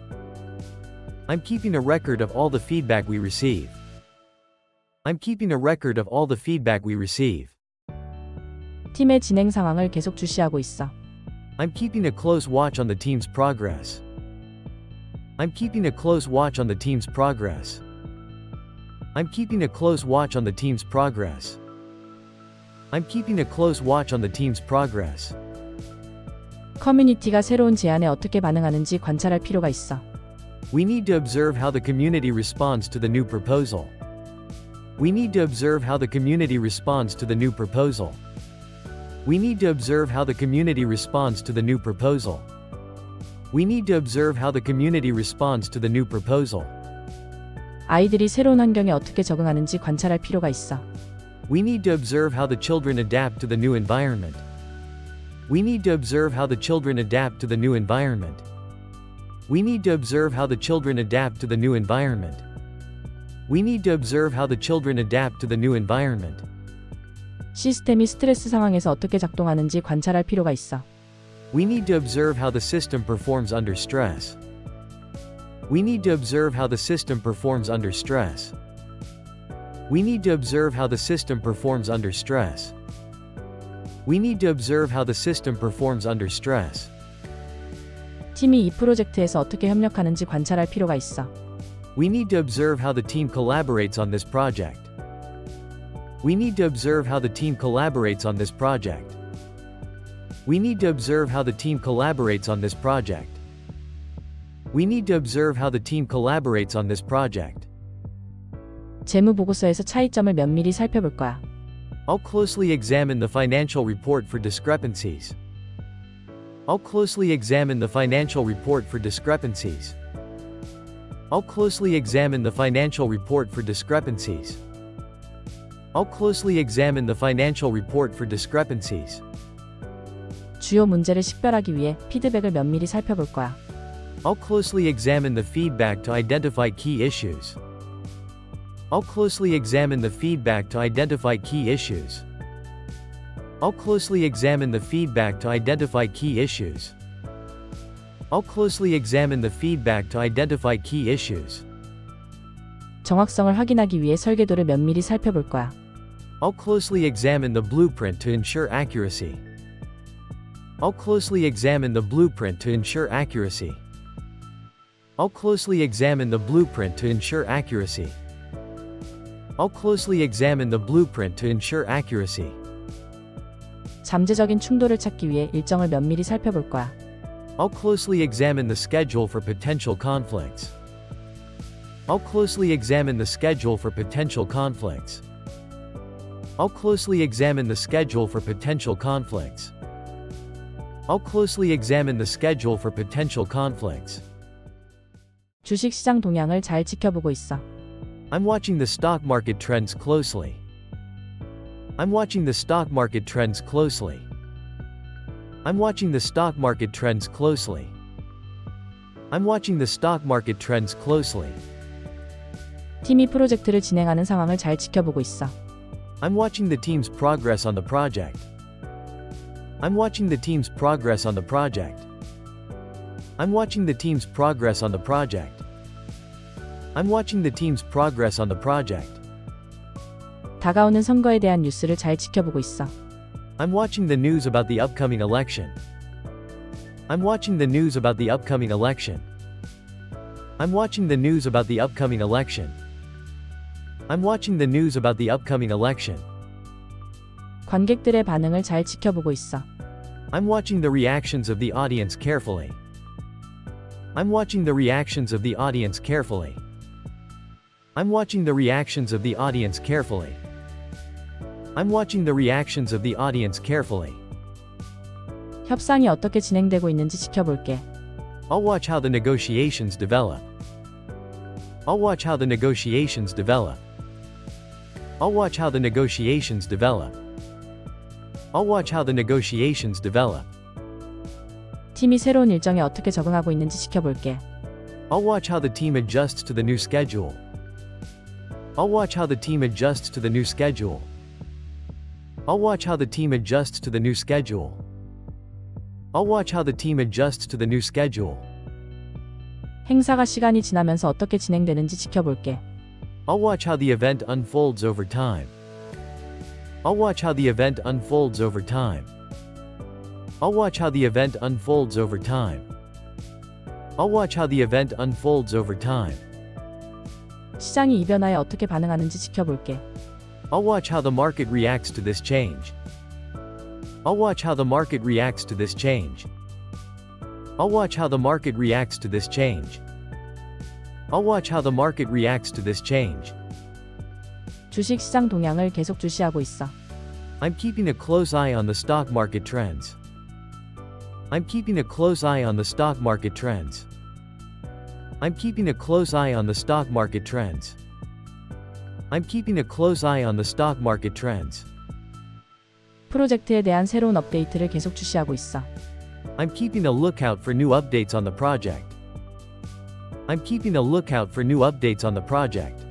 Speaker 2: I'm keeping a record of all the feedback we receive. I'm keeping a record of all the feedback we receive.
Speaker 1: 팀의 진행 상황을 계속 주시하고 있어.
Speaker 2: I'm keeping a close watch on the team's progress. I'm keeping a close watch on the team's progress. I'm keeping a close watch on the team's progress. I'm keeping a close watch on the team's progress.
Speaker 1: 커뮤니티가 새로운 제안에 어떻게 반응하는지 관찰할 필요가 있어.
Speaker 2: We need to observe how the community responds to the new proposal. We need to observe how the community responds to the new proposal. We need to observe how the community responds to the new proposal. We need to observe how the community responds to the new proposal.
Speaker 1: 아이들이 새로운 환경에 어떻게 적응하는지 관찰할 필요가 있어.
Speaker 2: We need to observe how the children adapt to the new environment. We need to observe how the children adapt to the new environment. We need to observe how the children adapt to the new environment. We need to observe how the children adapt to the new environment.
Speaker 1: 시스템이 스트레스 상황에서 어떻게 작동하는지 관찰할 필요가 있어.
Speaker 2: We need to observe how the system performs under stress. We need to observe how the system performs under stress. We need to observe how the system performs under stress. We need to observe how the system performs under stress.
Speaker 1: 팀이 이 프로젝트에서 어떻게 협력하는지 관찰할 필요가 있어.
Speaker 2: We need to observe how the team collaborates on this project. We need to observe how the team collaborates on this project. We need to observe how the team collaborates on this project. We need to observe how the team collaborates on this project.
Speaker 1: 재무 보고서에서 차이점을 면밀히 살펴볼 거야.
Speaker 2: I'll closely examine the financial report for discrepancies. I'll closely examine the financial report for discrepancies. I'll closely examine the financial report for discrepancies. I'll closely examine the financial report for discrepancies.
Speaker 1: 주요 문제를 식별하기 위해 피드백을 면밀히 살펴볼 거야.
Speaker 2: I'll closely examine the feedback to identify key issues. I'll closely examine the feedback to identify key issues. I'll closely examine the feedback to identify key issues. I'll closely examine the feedback to identify key issues.
Speaker 1: 정확성을 확인하기 위해 설계도를 면밀히 살펴볼 거야.
Speaker 2: I'll closely examine the blueprint to ensure accuracy. I'll closely examine the blueprint to ensure accuracy. I'll closely examine the blueprint to ensure accuracy. I'll closely examine the blueprint to ensure accuracy.
Speaker 1: 잠재적인 충돌을 찾기 위해 일정을 면밀히 살펴볼 거야.
Speaker 2: I'll closely examine the schedule for potential conflicts. I'll closely examine the schedule for potential conflicts. I'll closely examine the schedule for potential conflicts. I'll closely examine the schedule for potential conflicts.
Speaker 1: 주식 시장 동향을 잘 지켜보고 있어.
Speaker 2: I'm watching the stock market trends closely. I'm watching the stock market trends closely. I'm watching the stock market trends closely. I'm watching the stock market trends closely.
Speaker 1: 팀이 프로젝트를 진행하는 상황을 잘 지켜보고 있어.
Speaker 2: I'm watching the team's progress on the project. I'm watching the team's progress on the project. I'm watching the team's progress on the project. I'm watching the team's progress on the project.
Speaker 1: 다가오는 선거에 대한 뉴스를 잘 지켜보고 있어.
Speaker 2: I'm watching the news about the upcoming election. I'm watching the news about the upcoming election. I'm watching the news about the upcoming election. I'm watching the news about the upcoming election.
Speaker 1: 관객들의 반응을 잘 지켜보고 있어.
Speaker 2: I'm watching the reactions of the audience carefully. I'm watching the reactions of the audience carefully. I'm watching the reactions of the audience carefully. I'm watching the reactions of the audience carefully.
Speaker 1: 협상이 어떻게 진행되고 있는지 지켜볼게.
Speaker 2: I'll watch how the negotiations develop. I'll watch how the negotiations develop. I'll watch how the negotiations develop. I'll watch how the negotiations develop.
Speaker 1: 팀이 새로운 일정에 어떻게 적응하고 있는지 지켜볼게.
Speaker 2: I'll watch how the team adjusts to the new schedule. I'll watch how the team adjusts to the new schedule. I'll watch how the team adjusts to the new schedule. I'll watch how the team adjusts to the new schedule.
Speaker 1: 행사가 시간이 지나면서 어떻게 진행되는지 지켜볼게.
Speaker 2: I'll watch how the event unfolds over time. I'll watch how the event unfolds over time. I'll watch how the event unfolds over time. I'll watch how the event unfolds over time.
Speaker 1: 시장이 이 변화에 어떻게 반응하는지 지켜볼게.
Speaker 2: I'll watch how the market reacts to this change. I'll watch how the market reacts to this change. I'll watch how the market reacts to this change. I'll watch how the market reacts to this change.
Speaker 1: 주식 시장 동향을 계속 주시하고 있어.
Speaker 2: I'm keeping a close eye on the stock market trends. I'm keeping a close eye on the stock market trends. I'm keeping a close eye on the stock market trends. I'm keeping a close eye on the stock market trends.
Speaker 1: 프로젝트에 대한 새로운 업데이트를 계속 주시하고 있어.
Speaker 2: I'm keeping a lookout for new updates on the project. I'm keeping a lookout for new updates on the project.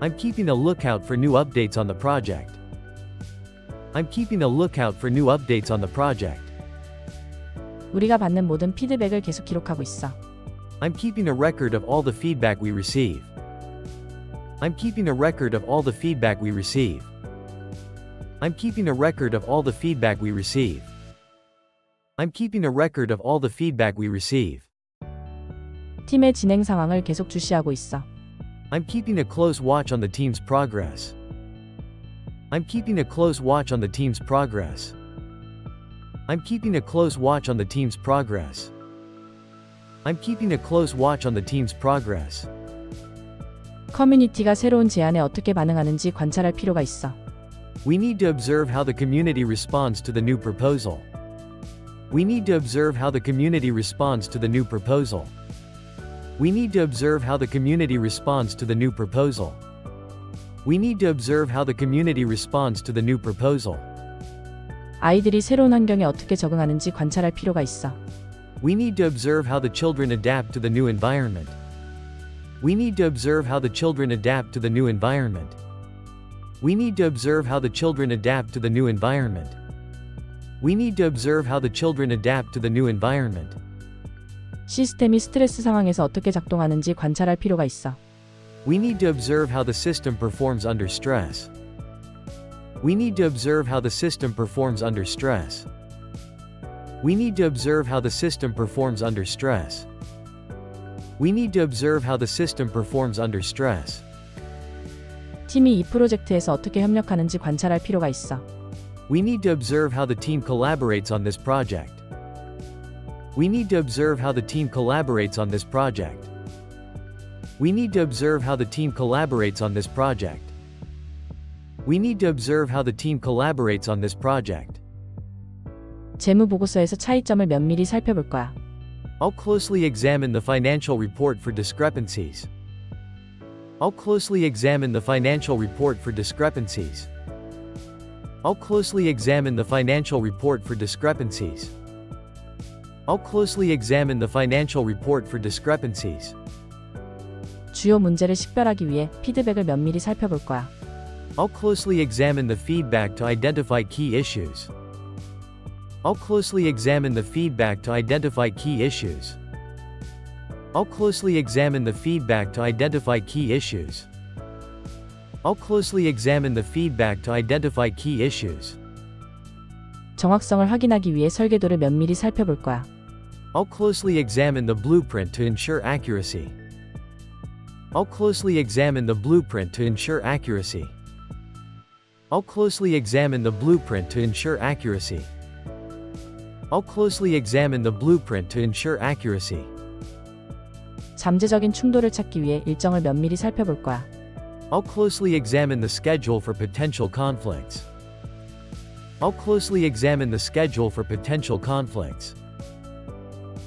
Speaker 2: I'm keeping a lookout for new updates on the project. I'm keeping a lookout for new updates on the project.
Speaker 1: 우리가 받는 모든 피드백을 계속 기록하고 있어.
Speaker 2: I'm keeping a record of all the feedback we receive. I'm keeping a record of all the feedback we receive. I'm keeping a record of all the feedback we receive. I'm keeping a record of all the feedback we receive.
Speaker 1: 팀의 진행 상황을 계속 주시하고 있어.
Speaker 2: I'm keeping a close watch on the team's progress. I'm keeping a close watch on the team's progress. I'm keeping a close watch on the team's progress. I'm keeping a close watch on the team's progress.
Speaker 1: 커뮤니티가 새로운 제안에 어떻게 반응하는지 관찰할 필요가 있어.
Speaker 2: We need to observe how the community responds to the new proposal. We need to observe how the community responds to the new proposal. We need to observe how the community responds to the new proposal. We need to observe how the community responds to the new proposal.
Speaker 1: 아이들이 새로운 환경에 어떻게 적응하는지 관찰할 필요가 있어.
Speaker 2: We need to observe how the children adapt to the new environment. We need to observe how the children adapt to the new environment. We need to observe how the children adapt to the new environment. We need to observe how the children adapt to the new environment.
Speaker 1: 시스템이 스트레스 상황에서 어떻게 작동하는지 관찰할 필요가 있어.
Speaker 2: We need to observe how the system performs under stress. We need to observe how the system performs under stress. We need to observe how the system performs under stress. We need to observe how the system performs under stress.
Speaker 1: 팀이 이 프로젝트에서 어떻게 협력하는지 관찰할 필요가 있어.
Speaker 2: We need to observe how the team collaborates on this project. We need to observe how the team collaborates on this project. We need to observe how the team collaborates on this project. We need to observe how the team collaborates on this project.
Speaker 1: 재무 보고서에서 차이점을 면밀히 살펴볼 거야.
Speaker 2: I'll closely examine the financial report for discrepancies. I'll closely examine the financial report for discrepancies. I'll closely examine the financial report for discrepancies. I'll closely examine the financial report for discrepancies.
Speaker 1: 주요 문제를 식별하기 위해 피드백을 면밀히 살펴볼 거야.
Speaker 2: I'll closely examine the feedback to identify key issues. I'll closely examine the feedback to identify key issues. I'll closely examine the feedback to identify key issues. I'll closely examine the feedback to identify key issues.
Speaker 1: 정확성을 확인하기 위해 설계도를 면밀히 살펴볼 거야.
Speaker 2: I'll closely examine the blueprint to ensure accuracy. I'll closely examine the blueprint to ensure accuracy. I'll closely examine the blueprint to ensure accuracy. I'll closely examine the blueprint to ensure accuracy.
Speaker 1: 잠재적인 충돌을 찾기 위해 일정을 면밀히 살펴볼 거야.
Speaker 2: I'll closely examine the schedule for potential conflicts. I'll closely examine the schedule for potential conflicts.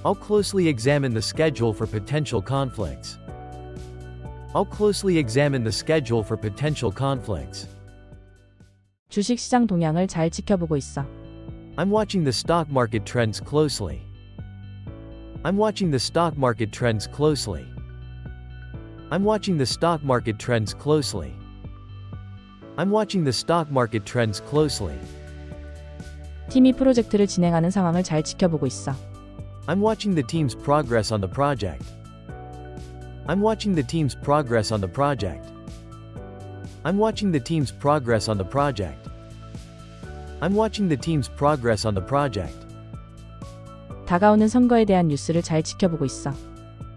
Speaker 2: I'll closely examine the schedule for potential conflicts. I'll closely examine the schedule for potential conflicts.
Speaker 1: 주식 시장 동향을 잘 지켜보고 있어.
Speaker 2: I'm watching the stock market trends closely. I'm watching the stock market trends closely. I'm watching the stock market trends closely. I'm watching the stock market trends closely.
Speaker 1: 팀이 프로젝트를 진행하는 상황을 잘 지켜보고 있어.
Speaker 2: I'm watching the team's progress on the project. I'm watching the team's progress on the project. I'm watching the team's progress on the project. I'm watching the team's progress on the project.
Speaker 1: 다가오는 선거에 대한 뉴스를 잘 지켜보고 있어.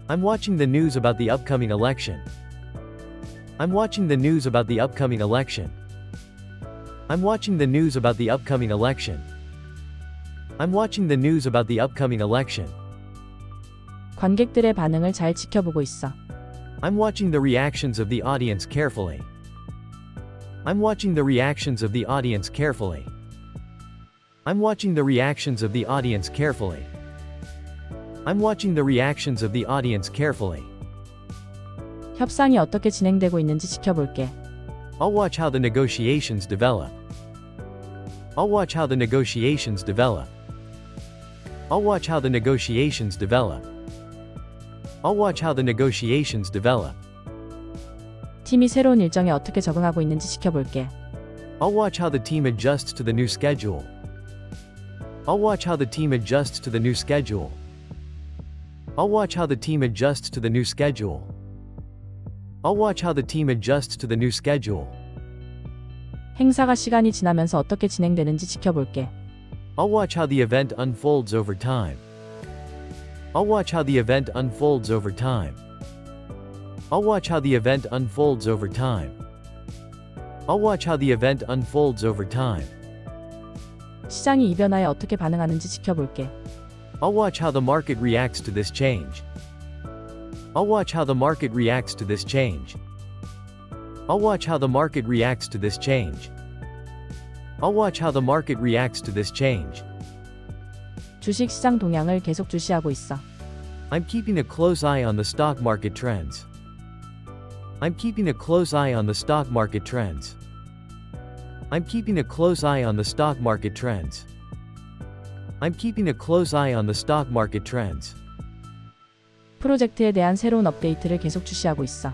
Speaker 2: I'm watching the news about the upcoming election. I'm watching the news about the upcoming election. I'm watching the news about the upcoming election. I'm watching the news about the upcoming election.
Speaker 1: 관객들의 반응을 잘 지켜보고 있어.
Speaker 2: I'm watching the reactions of the audience carefully. I'm watching the reactions of the audience carefully. I'm watching the reactions of the audience carefully. I'm watching the reactions of the audience carefully.
Speaker 1: 협상이 어떻게 진행되고 있는지 지켜볼게.
Speaker 2: I'll watch how the negotiations develop. I'll watch how the negotiations develop. I'll watch how the negotiations develop. I'll watch how the negotiations develop.
Speaker 1: 팀이 새로운 일정에 어떻게 적응하고 있는지 지켜볼게.
Speaker 2: I'll watch how the team adjusts to the new schedule. I'll watch how the team adjusts to the new schedule. I'll watch how the team adjusts to the new schedule. I'll watch how the team adjusts to the new schedule.
Speaker 1: 행사가 시간이 지나면서 어떻게 진행되는지 지켜볼게.
Speaker 2: I'll watch how the event unfolds over time. I'll watch how the event unfolds over time. I'll watch how the event unfolds over time. I'll watch how the event unfolds over time.
Speaker 1: 시장이 이 변화에 어떻게 반응하는지 지켜볼게.
Speaker 2: I'll watch how the market reacts to this change. I'll watch how the market reacts to this change. I'll watch how the market reacts to this change. I'll watch how the market reacts to this change.
Speaker 1: 주식 시장 동향을 계속 주시하고 있어.
Speaker 2: I'm keeping a close eye on the stock market trends. I'm keeping a close eye on the stock market trends. I'm keeping a close eye on the stock market trends. I'm keeping a close eye on the stock market trends.
Speaker 1: 프로젝트에 대한 새로운 업데이트를 계속 주시하고 있어.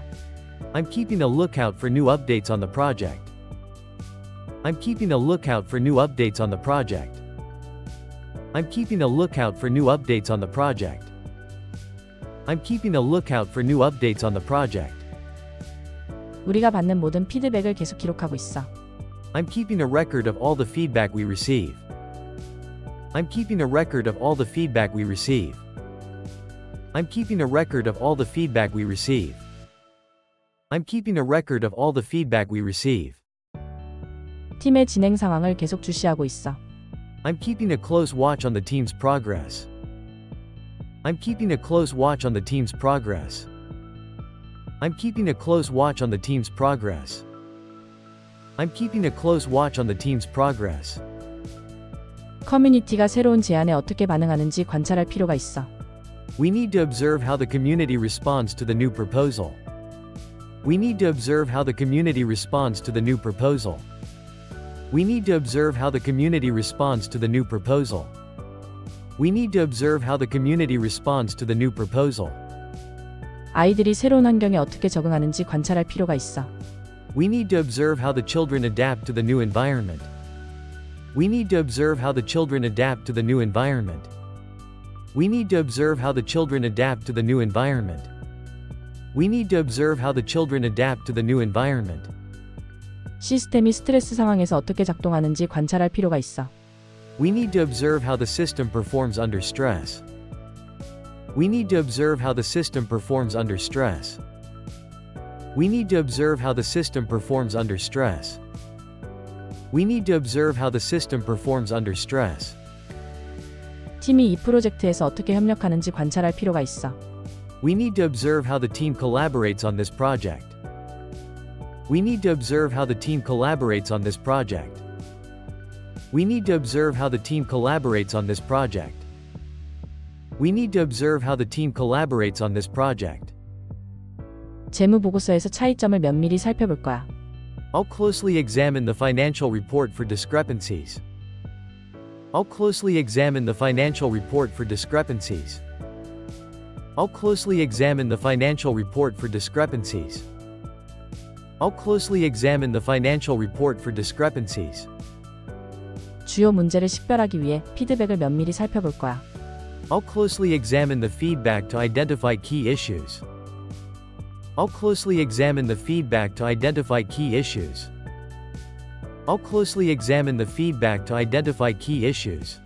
Speaker 2: I'm keeping a lookout for new updates on the project. I'm keeping a lookout for new updates on the project. I'm keeping a lookout for new updates on the project. I'm keeping a lookout for new updates on the project.
Speaker 1: 우리가 받는 모든 피드백을 계속 기록하고 있어.
Speaker 2: I'm keeping a record of all the feedback we receive. I'm keeping a record of all the feedback we receive. I'm keeping a record of all the feedback we receive. I'm keeping a record of all the feedback we receive.
Speaker 1: 팀의 진행 상황을 계속 주시하고 있어.
Speaker 2: I'm keeping a close watch on the team's progress. I'm keeping a close watch on the team's progress. I'm keeping a close watch on the team's progress. I'm keeping a close watch on the team's progress.
Speaker 1: 커뮤니티가 새로운 제안에 어떻게 반응하는지 관찰할 필요가 있어.
Speaker 2: We need to observe how the community responds to the new proposal. We need to observe how the community responds to the new proposal. We need to observe how the community responds to the new proposal. We need to observe how the community responds to the new proposal.
Speaker 1: 아이들이 새로운 환경에 어떻게 적응하는지 관찰할 필요가 있어.
Speaker 2: We need to observe how the children adapt to the new environment. We need to observe how the children adapt to the new environment. We need to observe how the children adapt to the new environment. We need to observe how the children adapt to the new environment.
Speaker 1: 시스템이 스트레스 상황에서 어떻게 작동하는지 관찰할 필요가 있어.
Speaker 2: We need to observe how the system performs under stress. We need to observe how the system performs under stress. We need to observe how the system performs under stress. We need to observe how the system performs under stress.
Speaker 1: 팀이 이 프로젝트에서 어떻게 협력하는지 관찰할 필요가 있어.
Speaker 2: We need to observe how the team collaborates on this project. We need to observe how the team collaborates on this project. We need to observe how the team collaborates on this project. We need to observe how the team collaborates on this project.
Speaker 1: 재무 보고서에서 차이점을 면밀히 살펴볼 거야.
Speaker 2: I'll closely examine the financial report for discrepancies. I'll closely examine the financial report for discrepancies. I'll closely examine the financial report for discrepancies. I'll closely examine the financial report for discrepancies.
Speaker 1: 주요 문제를 식별하기 위해 피드백을 면밀히 살펴볼 거야.
Speaker 2: I'll closely examine the feedback to identify key issues. I'll closely examine the feedback to identify key issues. I'll closely examine the feedback to identify key issues.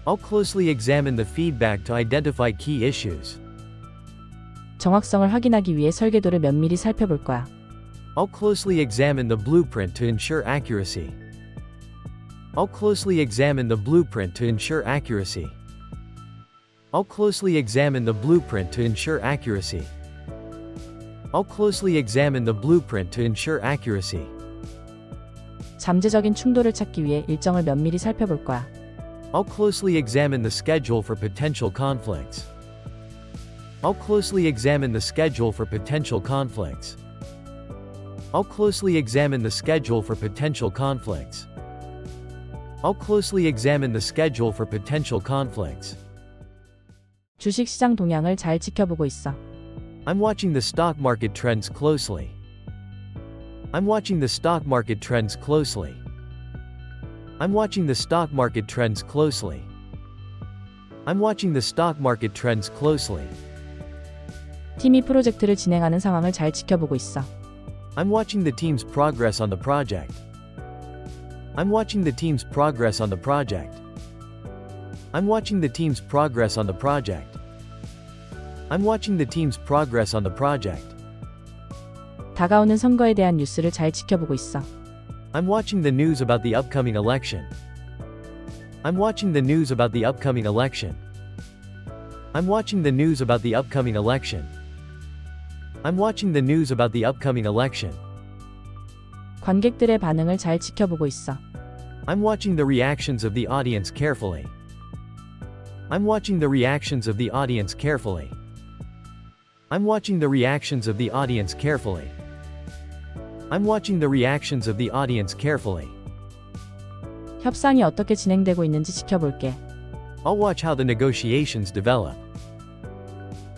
Speaker 2: I'll closely examine the feedback to identify key issues.
Speaker 1: 정확성을 확인하기 위해 설계도를 면밀히 살펴볼 거야.
Speaker 2: I'll closely examine the blueprint to ensure accuracy. I'll closely examine the blueprint to ensure accuracy. I'll closely examine the blueprint to ensure accuracy. I'll closely examine the blueprint to ensure accuracy.
Speaker 1: 잠재적인 충돌을 찾기 위해 일정을 면밀히 살펴볼 거야.
Speaker 2: I'll closely examine the schedule for potential conflicts. I'll closely examine the schedule for potential conflicts. I'll closely examine the schedule for potential conflicts. I'll closely examine the schedule for potential conflicts.
Speaker 1: 주식 시장 동향을 잘 지켜보고 있어.
Speaker 2: I'm watching the stock market trends closely. I'm watching the stock market trends closely. I'm watching the stock market trends closely. I'm watching the stock market trends closely.
Speaker 1: 팀이 프로젝트를 진행하는 상황을 잘 지켜보고 있어.
Speaker 2: I'm watching the team's progress on the project. I'm watching the team's progress on the project. I'm watching the team's progress on the project. I'm watching the team's progress on the project.
Speaker 1: 다가오는 선거에 대한 뉴스를 잘 지켜보고 있어.
Speaker 2: I'm watching the news about the upcoming election. I'm watching the news about the upcoming election. I'm watching the news about the upcoming election. I'm watching the news about the upcoming election.
Speaker 1: 관객들의 반응을 잘 지켜보고 있어.
Speaker 2: I'm watching the reactions of the audience carefully. I'm watching the reactions of the audience carefully. I'm watching the reactions of the audience carefully. I'm watching the reactions of the audience carefully.
Speaker 1: 협상이 어떻게 진행되고 있는지 지켜볼게.
Speaker 2: I'll watch how the negotiations develop.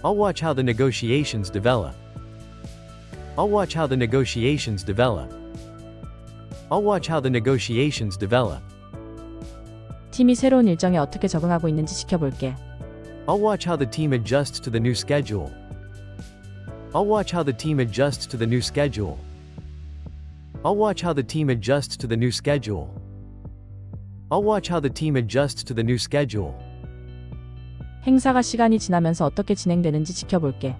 Speaker 2: I'll watch how the negotiations develop. I'll watch how the negotiations develop. I'll watch how the negotiations develop.
Speaker 1: 팀이 새로운 일정에 어떻게 적응하고 있는지 지켜볼게.
Speaker 2: I'll watch how the team adjusts to the new schedule. I'll watch how the team adjusts to the new schedule. I'll watch how the team adjusts to the new schedule. I'll watch how the team adjusts to the new schedule.
Speaker 1: 행사가 시간이 지나면서 어떻게 진행되는지 지켜볼게.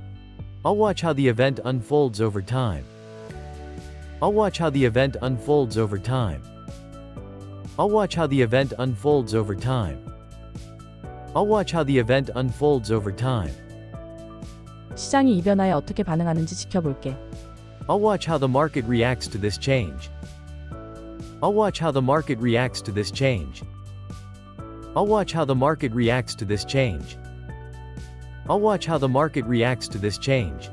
Speaker 2: I'll watch how the event unfolds over time. I'll watch how the event unfolds over time. I'll watch how the event unfolds over time. I'll watch how the event unfolds over time.
Speaker 1: 시장이 이 변화에 어떻게 반응하는지 지켜볼게.
Speaker 2: I'll watch how the market reacts to this change. I'll watch how the market reacts to this change. I'll watch how the market reacts to this change. I'll watch how the market reacts to this change.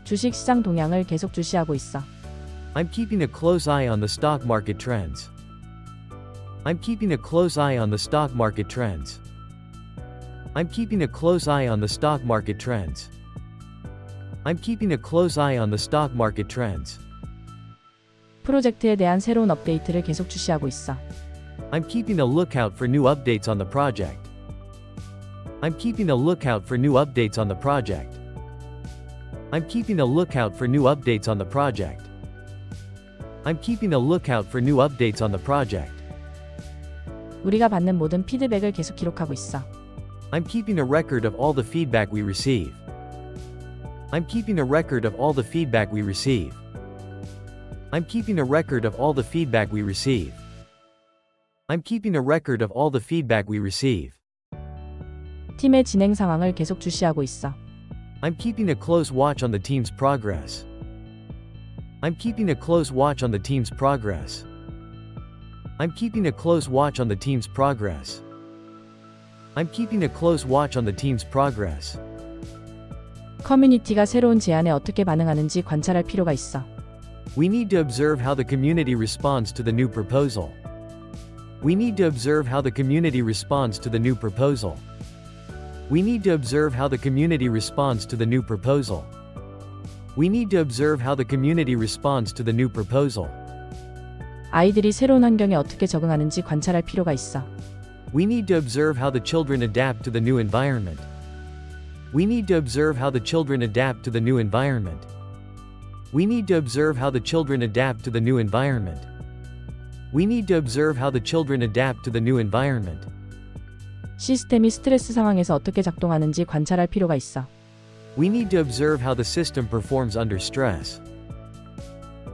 Speaker 1: 주식 시장 동향을 계속 주시하고 있어.
Speaker 2: I'm keeping a close eye on the stock market trends. I'm keeping a close eye on the stock market trends. I'm keeping a close eye on the stock market trends. I'm keeping a close eye on the stock market trends.
Speaker 1: 프로젝트에 대한 새로운 업데이트를 계속 주시하고 있어.
Speaker 2: I'm keeping a lookout for new updates on the project. I'm keeping a lookout for new updates on the project. I'm keeping a lookout for new updates on the project. I'm keeping a lookout for new updates on the project.
Speaker 1: 우리가 받는 모든 피드백을 계속 기록하고 있어.
Speaker 2: I'm keeping a record of all the feedback we receive. I'm keeping a record of all the feedback we receive. I'm keeping a record of all the feedback we receive. I'm keeping a record of all the feedback we receive.
Speaker 1: 팀의 진행 상황을 계속 주시하고 있어.
Speaker 2: I'm keeping a close watch on the team's progress. I'm keeping a close watch on the team's progress. I'm keeping a close watch on the team's progress. I'm keeping a close watch on the team's progress.
Speaker 1: 커뮤니티가 새로운 제안에 어떻게 반응하는지 관찰할 필요가 있어.
Speaker 2: We need to observe how the community responds to the new proposal. We need to observe how the community responds to the new proposal. We need to observe how the community responds to the new proposal. We need to observe how the community responds to the new proposal.
Speaker 1: 아이들이 새로운 환경에 어떻게 적응하는지 관찰할 필요가 있어.
Speaker 2: We need to observe how the children adapt to the new environment. We need to observe how the children adapt to the new environment. We need to observe how the children adapt to the new environment. We need to observe how the children adapt to the new environment.
Speaker 1: 시스템이 스트레스 상황에서 어떻게 작동하는지 관찰할 필요가 있어.
Speaker 2: We need to observe how the system performs under stress.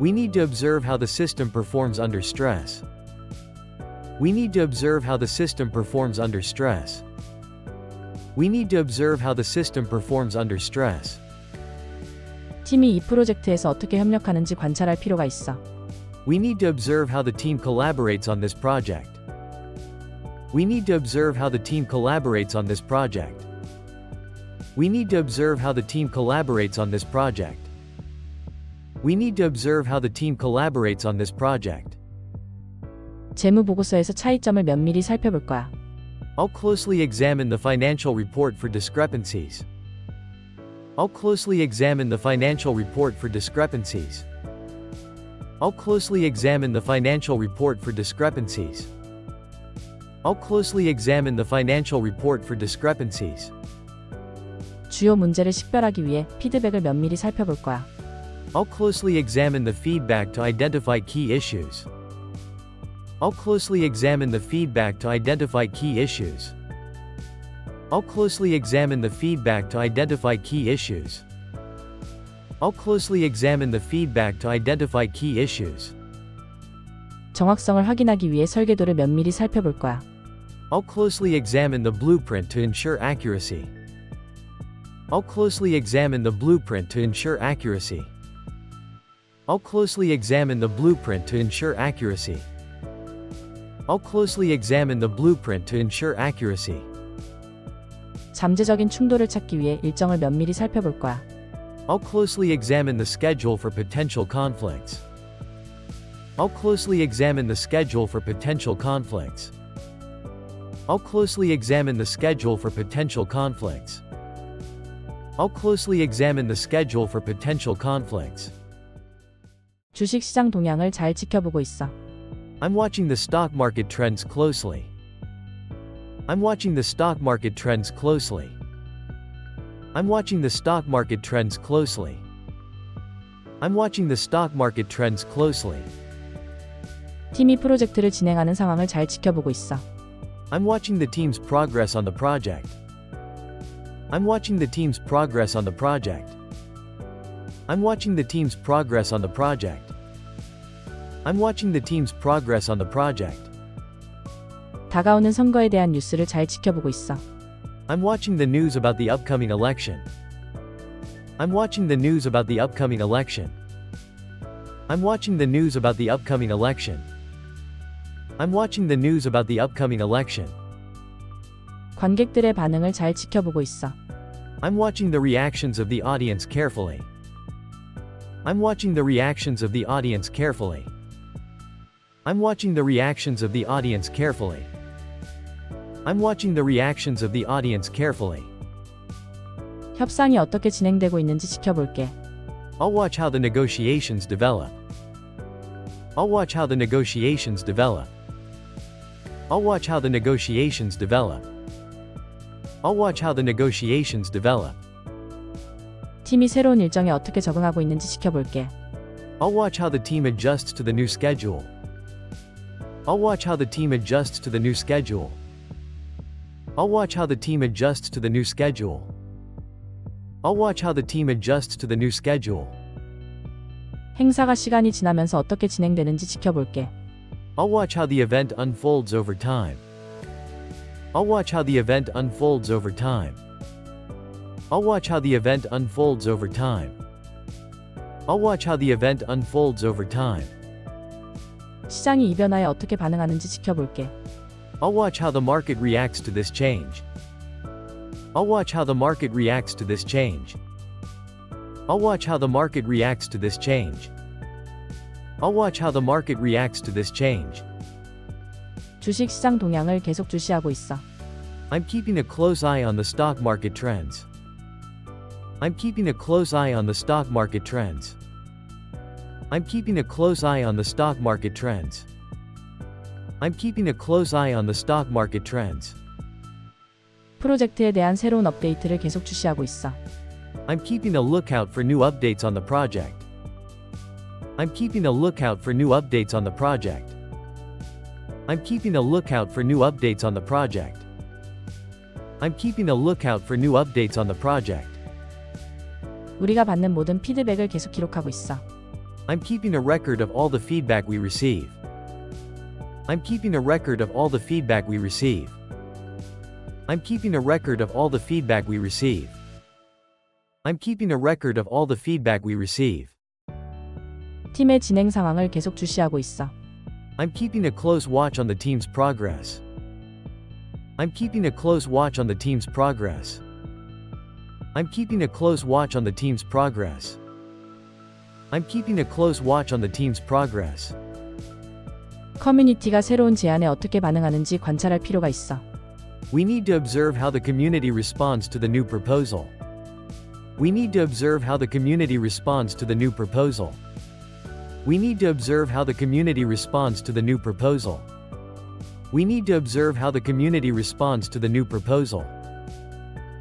Speaker 2: We need to observe how the system performs under stress. We need to observe how the system performs under stress. We need to observe how the system performs under stress.
Speaker 1: 팀이 이 프로젝트에서 어떻게 협력하는지 관찰할 필요가 있어.
Speaker 2: We need to observe how the team collaborates on this project. We need to observe how the team collaborates on this project. We need to observe how the team collaborates on this project. We need to observe how the team collaborates on this project.
Speaker 1: 재무 보고서에서 차이점을 면밀히 살펴볼 거야.
Speaker 2: I'll closely examine the financial report for discrepancies. I'll closely examine the financial report for discrepancies. I'll closely examine the financial report for discrepancies. I'll closely examine the financial report for discrepancies.
Speaker 1: 주요 문제를 식별하기 위해 피드백을 면밀히 살펴볼 거야.
Speaker 2: I'll closely examine the feedback to identify key issues. I'll closely examine the feedback to identify key issues. I'll closely examine the feedback to identify key issues. I'll closely examine the feedback to identify key issues.
Speaker 1: 정확성을 확인하기 위해 설계도를 면밀히 살펴볼 거야.
Speaker 2: I'll closely examine the blueprint to ensure accuracy. I'll closely examine the blueprint to ensure accuracy. I'll closely examine the blueprint to ensure accuracy. I'll closely examine the blueprint to ensure accuracy.
Speaker 1: 잠재적인 충돌을 찾기 위해 일정을 면밀히 살펴볼 거야.
Speaker 2: I'll closely examine the schedule for potential conflicts. I'll closely examine the schedule for potential conflicts. I'll closely examine the schedule for potential conflicts. I'll closely examine the schedule for potential conflicts.
Speaker 1: 주식 시장 동향을 잘 지켜보고 있어.
Speaker 2: I'm watching the stock market trends closely. I'm watching the stock market trends closely. I'm watching the stock market trends closely. I'm watching the stock market trends closely.
Speaker 1: 팀이 프로젝트를 진행하는 상황을 잘 지켜보고 있어.
Speaker 2: I'm watching the team's progress on the project. I'm watching the team's progress on the project. I'm watching the team's progress on the project. I'm watching the team's progress on the project.
Speaker 1: 다가오는 선거에 대한 뉴스를 잘 지켜보고 있어.
Speaker 2: I'm watching the news about the upcoming election. I'm watching the news about the upcoming election. I'm watching the news about the upcoming election. I'm watching the news about the upcoming election.
Speaker 1: 관객들의 반응을 잘 지켜보고 있어.
Speaker 2: I'm watching the reactions of the audience carefully. I'm watching the reactions of the audience carefully. I'm watching the reactions of the audience carefully. I'm watching the reactions of the audience carefully.
Speaker 1: 협상이 어떻게 진행되고 있는지 지켜볼게.
Speaker 2: I'll watch how the negotiations develop. I'll watch how the negotiations develop. I'll watch how the negotiations develop. I'll watch how the negotiations develop.
Speaker 1: 팀이 새로운 일정에 어떻게 적응하고 있는지 지켜볼게.
Speaker 2: I'll watch how the team adjusts to the new schedule. I'll watch how the team adjusts to the new schedule. I'll watch how the team adjusts to the new schedule. I'll watch how the team adjusts to the new schedule.
Speaker 1: 행사가 시간이 지나면서 어떻게 진행되는지 지켜볼게.
Speaker 2: I'll watch how the event unfolds over time. I'll watch how the event unfolds over time. I'll watch how the event unfolds over time. I'll watch how the event unfolds over time.
Speaker 1: 시장이 이 변화에 어떻게 반응하는지 지켜볼게.
Speaker 2: I'll watch how the market reacts to this change. I'll watch how the market reacts to this change. I'll watch how the market reacts to this change. I'll watch how the market reacts to this change.
Speaker 1: 주식 시장 동향을 계속 주시하고 있어.
Speaker 2: I'm keeping a close eye on the stock market trends. I'm keeping a close eye on the stock market trends. I'm keeping a close eye on the stock market trends. I'm keeping a close eye on the stock market trends.
Speaker 1: 프로젝트에 대한 새로운 업데이트를 계속 주시하고 있어.
Speaker 2: I'm keeping a lookout for new updates on the project. I'm keeping a lookout for new updates on the project. I'm keeping a lookout for new updates on the project. I'm keeping a lookout for new updates on the project.
Speaker 1: 우리가 받는 모든 피드백을 계속 기록하고 있어.
Speaker 2: I'm keeping a record of all the feedback we receive. I'm keeping a record of all the feedback we receive. I'm keeping a record of all the feedback we receive. I'm keeping a record of all the feedback we receive.
Speaker 1: 팀의 진행 상황을 계속 주시하고 있어.
Speaker 2: I'm keeping a close watch on the team's progress. I'm keeping a close watch on the team's progress. I'm keeping a close watch on the team's progress. I'm keeping a close watch on the team's progress.
Speaker 1: 커뮤니티가 새로운 제안에 어떻게 반응하는지 관찰할 필요가 있어.
Speaker 2: We need to observe how the community responds to the new proposal. We need to observe how the community responds to the new proposal. We need to observe how the community responds to the new proposal. We need to observe how the community responds to the new proposal.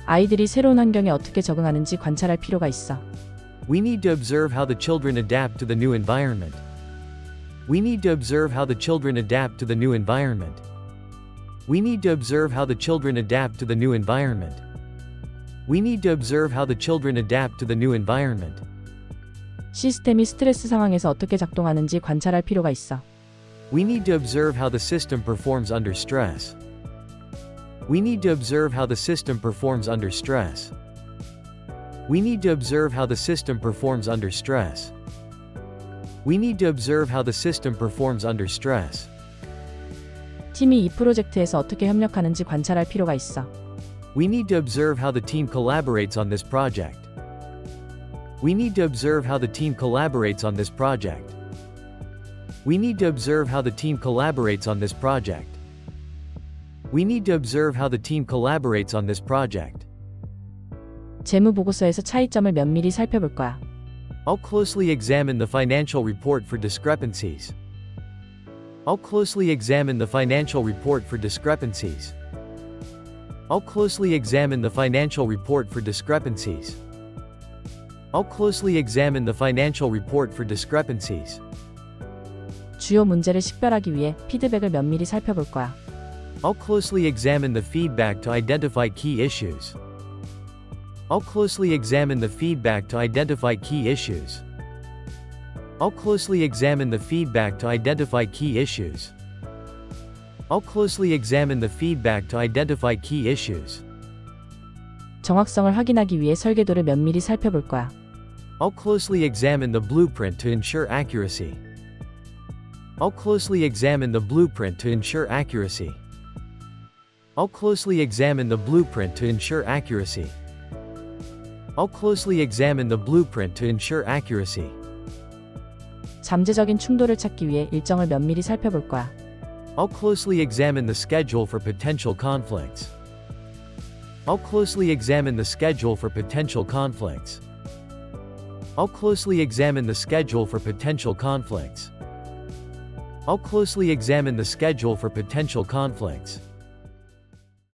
Speaker 1: 아이들이 새로운 환경에 어떻게 적응하는지 관찰할 필요가 있어.
Speaker 2: We need to observe how the children adapt to the new environment. We need to observe how the children adapt to the new environment. We need to observe how the children adapt to the new environment. We need to observe how the children adapt to the new environment.
Speaker 1: 시스템이 스트레스 상황에서 어떻게 작동하는지 관찰할 필요가 있어.
Speaker 2: We need to observe how the system performs under stress. We need to observe how the system performs under stress. We need to observe how the system performs under stress. We need to observe how the system performs under stress.
Speaker 1: 팀이 이 프로젝트에서 어떻게 협력하는지 관찰할 필요가 있어.
Speaker 2: We need to observe how the team collaborates on this project. We need to observe how the team collaborates on this project. We need to observe how the team collaborates on this project. We need to observe how the team collaborates on this project.
Speaker 1: 재무 보고서에서 차이점을 면밀히 살펴볼 거야.
Speaker 2: I'll closely examine the financial report for discrepancies. I'll closely examine the financial report for discrepancies. I'll closely examine the financial report for discrepancies. I'll closely examine the financial report for discrepancies.
Speaker 1: 주요 문제를 식별하기 위해 피드백을 면밀히 살펴볼 거야.
Speaker 2: I'll closely examine the feedback to identify key issues. I'll closely examine the feedback to identify key issues. I'll closely examine the feedback to identify key issues. I'll closely examine the feedback to identify key issues.
Speaker 1: 정확성을 확인하기 위해 설계도를 면밀히 살펴볼 거야.
Speaker 2: I'll closely examine the blueprint to ensure accuracy. I'll closely examine the blueprint to ensure accuracy. I'll closely examine the blueprint to ensure accuracy. I'll closely examine the blueprint to ensure accuracy.
Speaker 1: 잠재적인 충돌을 찾기 위해 일정을 면밀히 살펴볼 거야.
Speaker 2: I'll closely examine the schedule for potential conflicts. I'll closely examine the schedule for potential conflicts. I'll closely examine the schedule for potential conflicts. I'll closely examine the schedule for potential conflicts.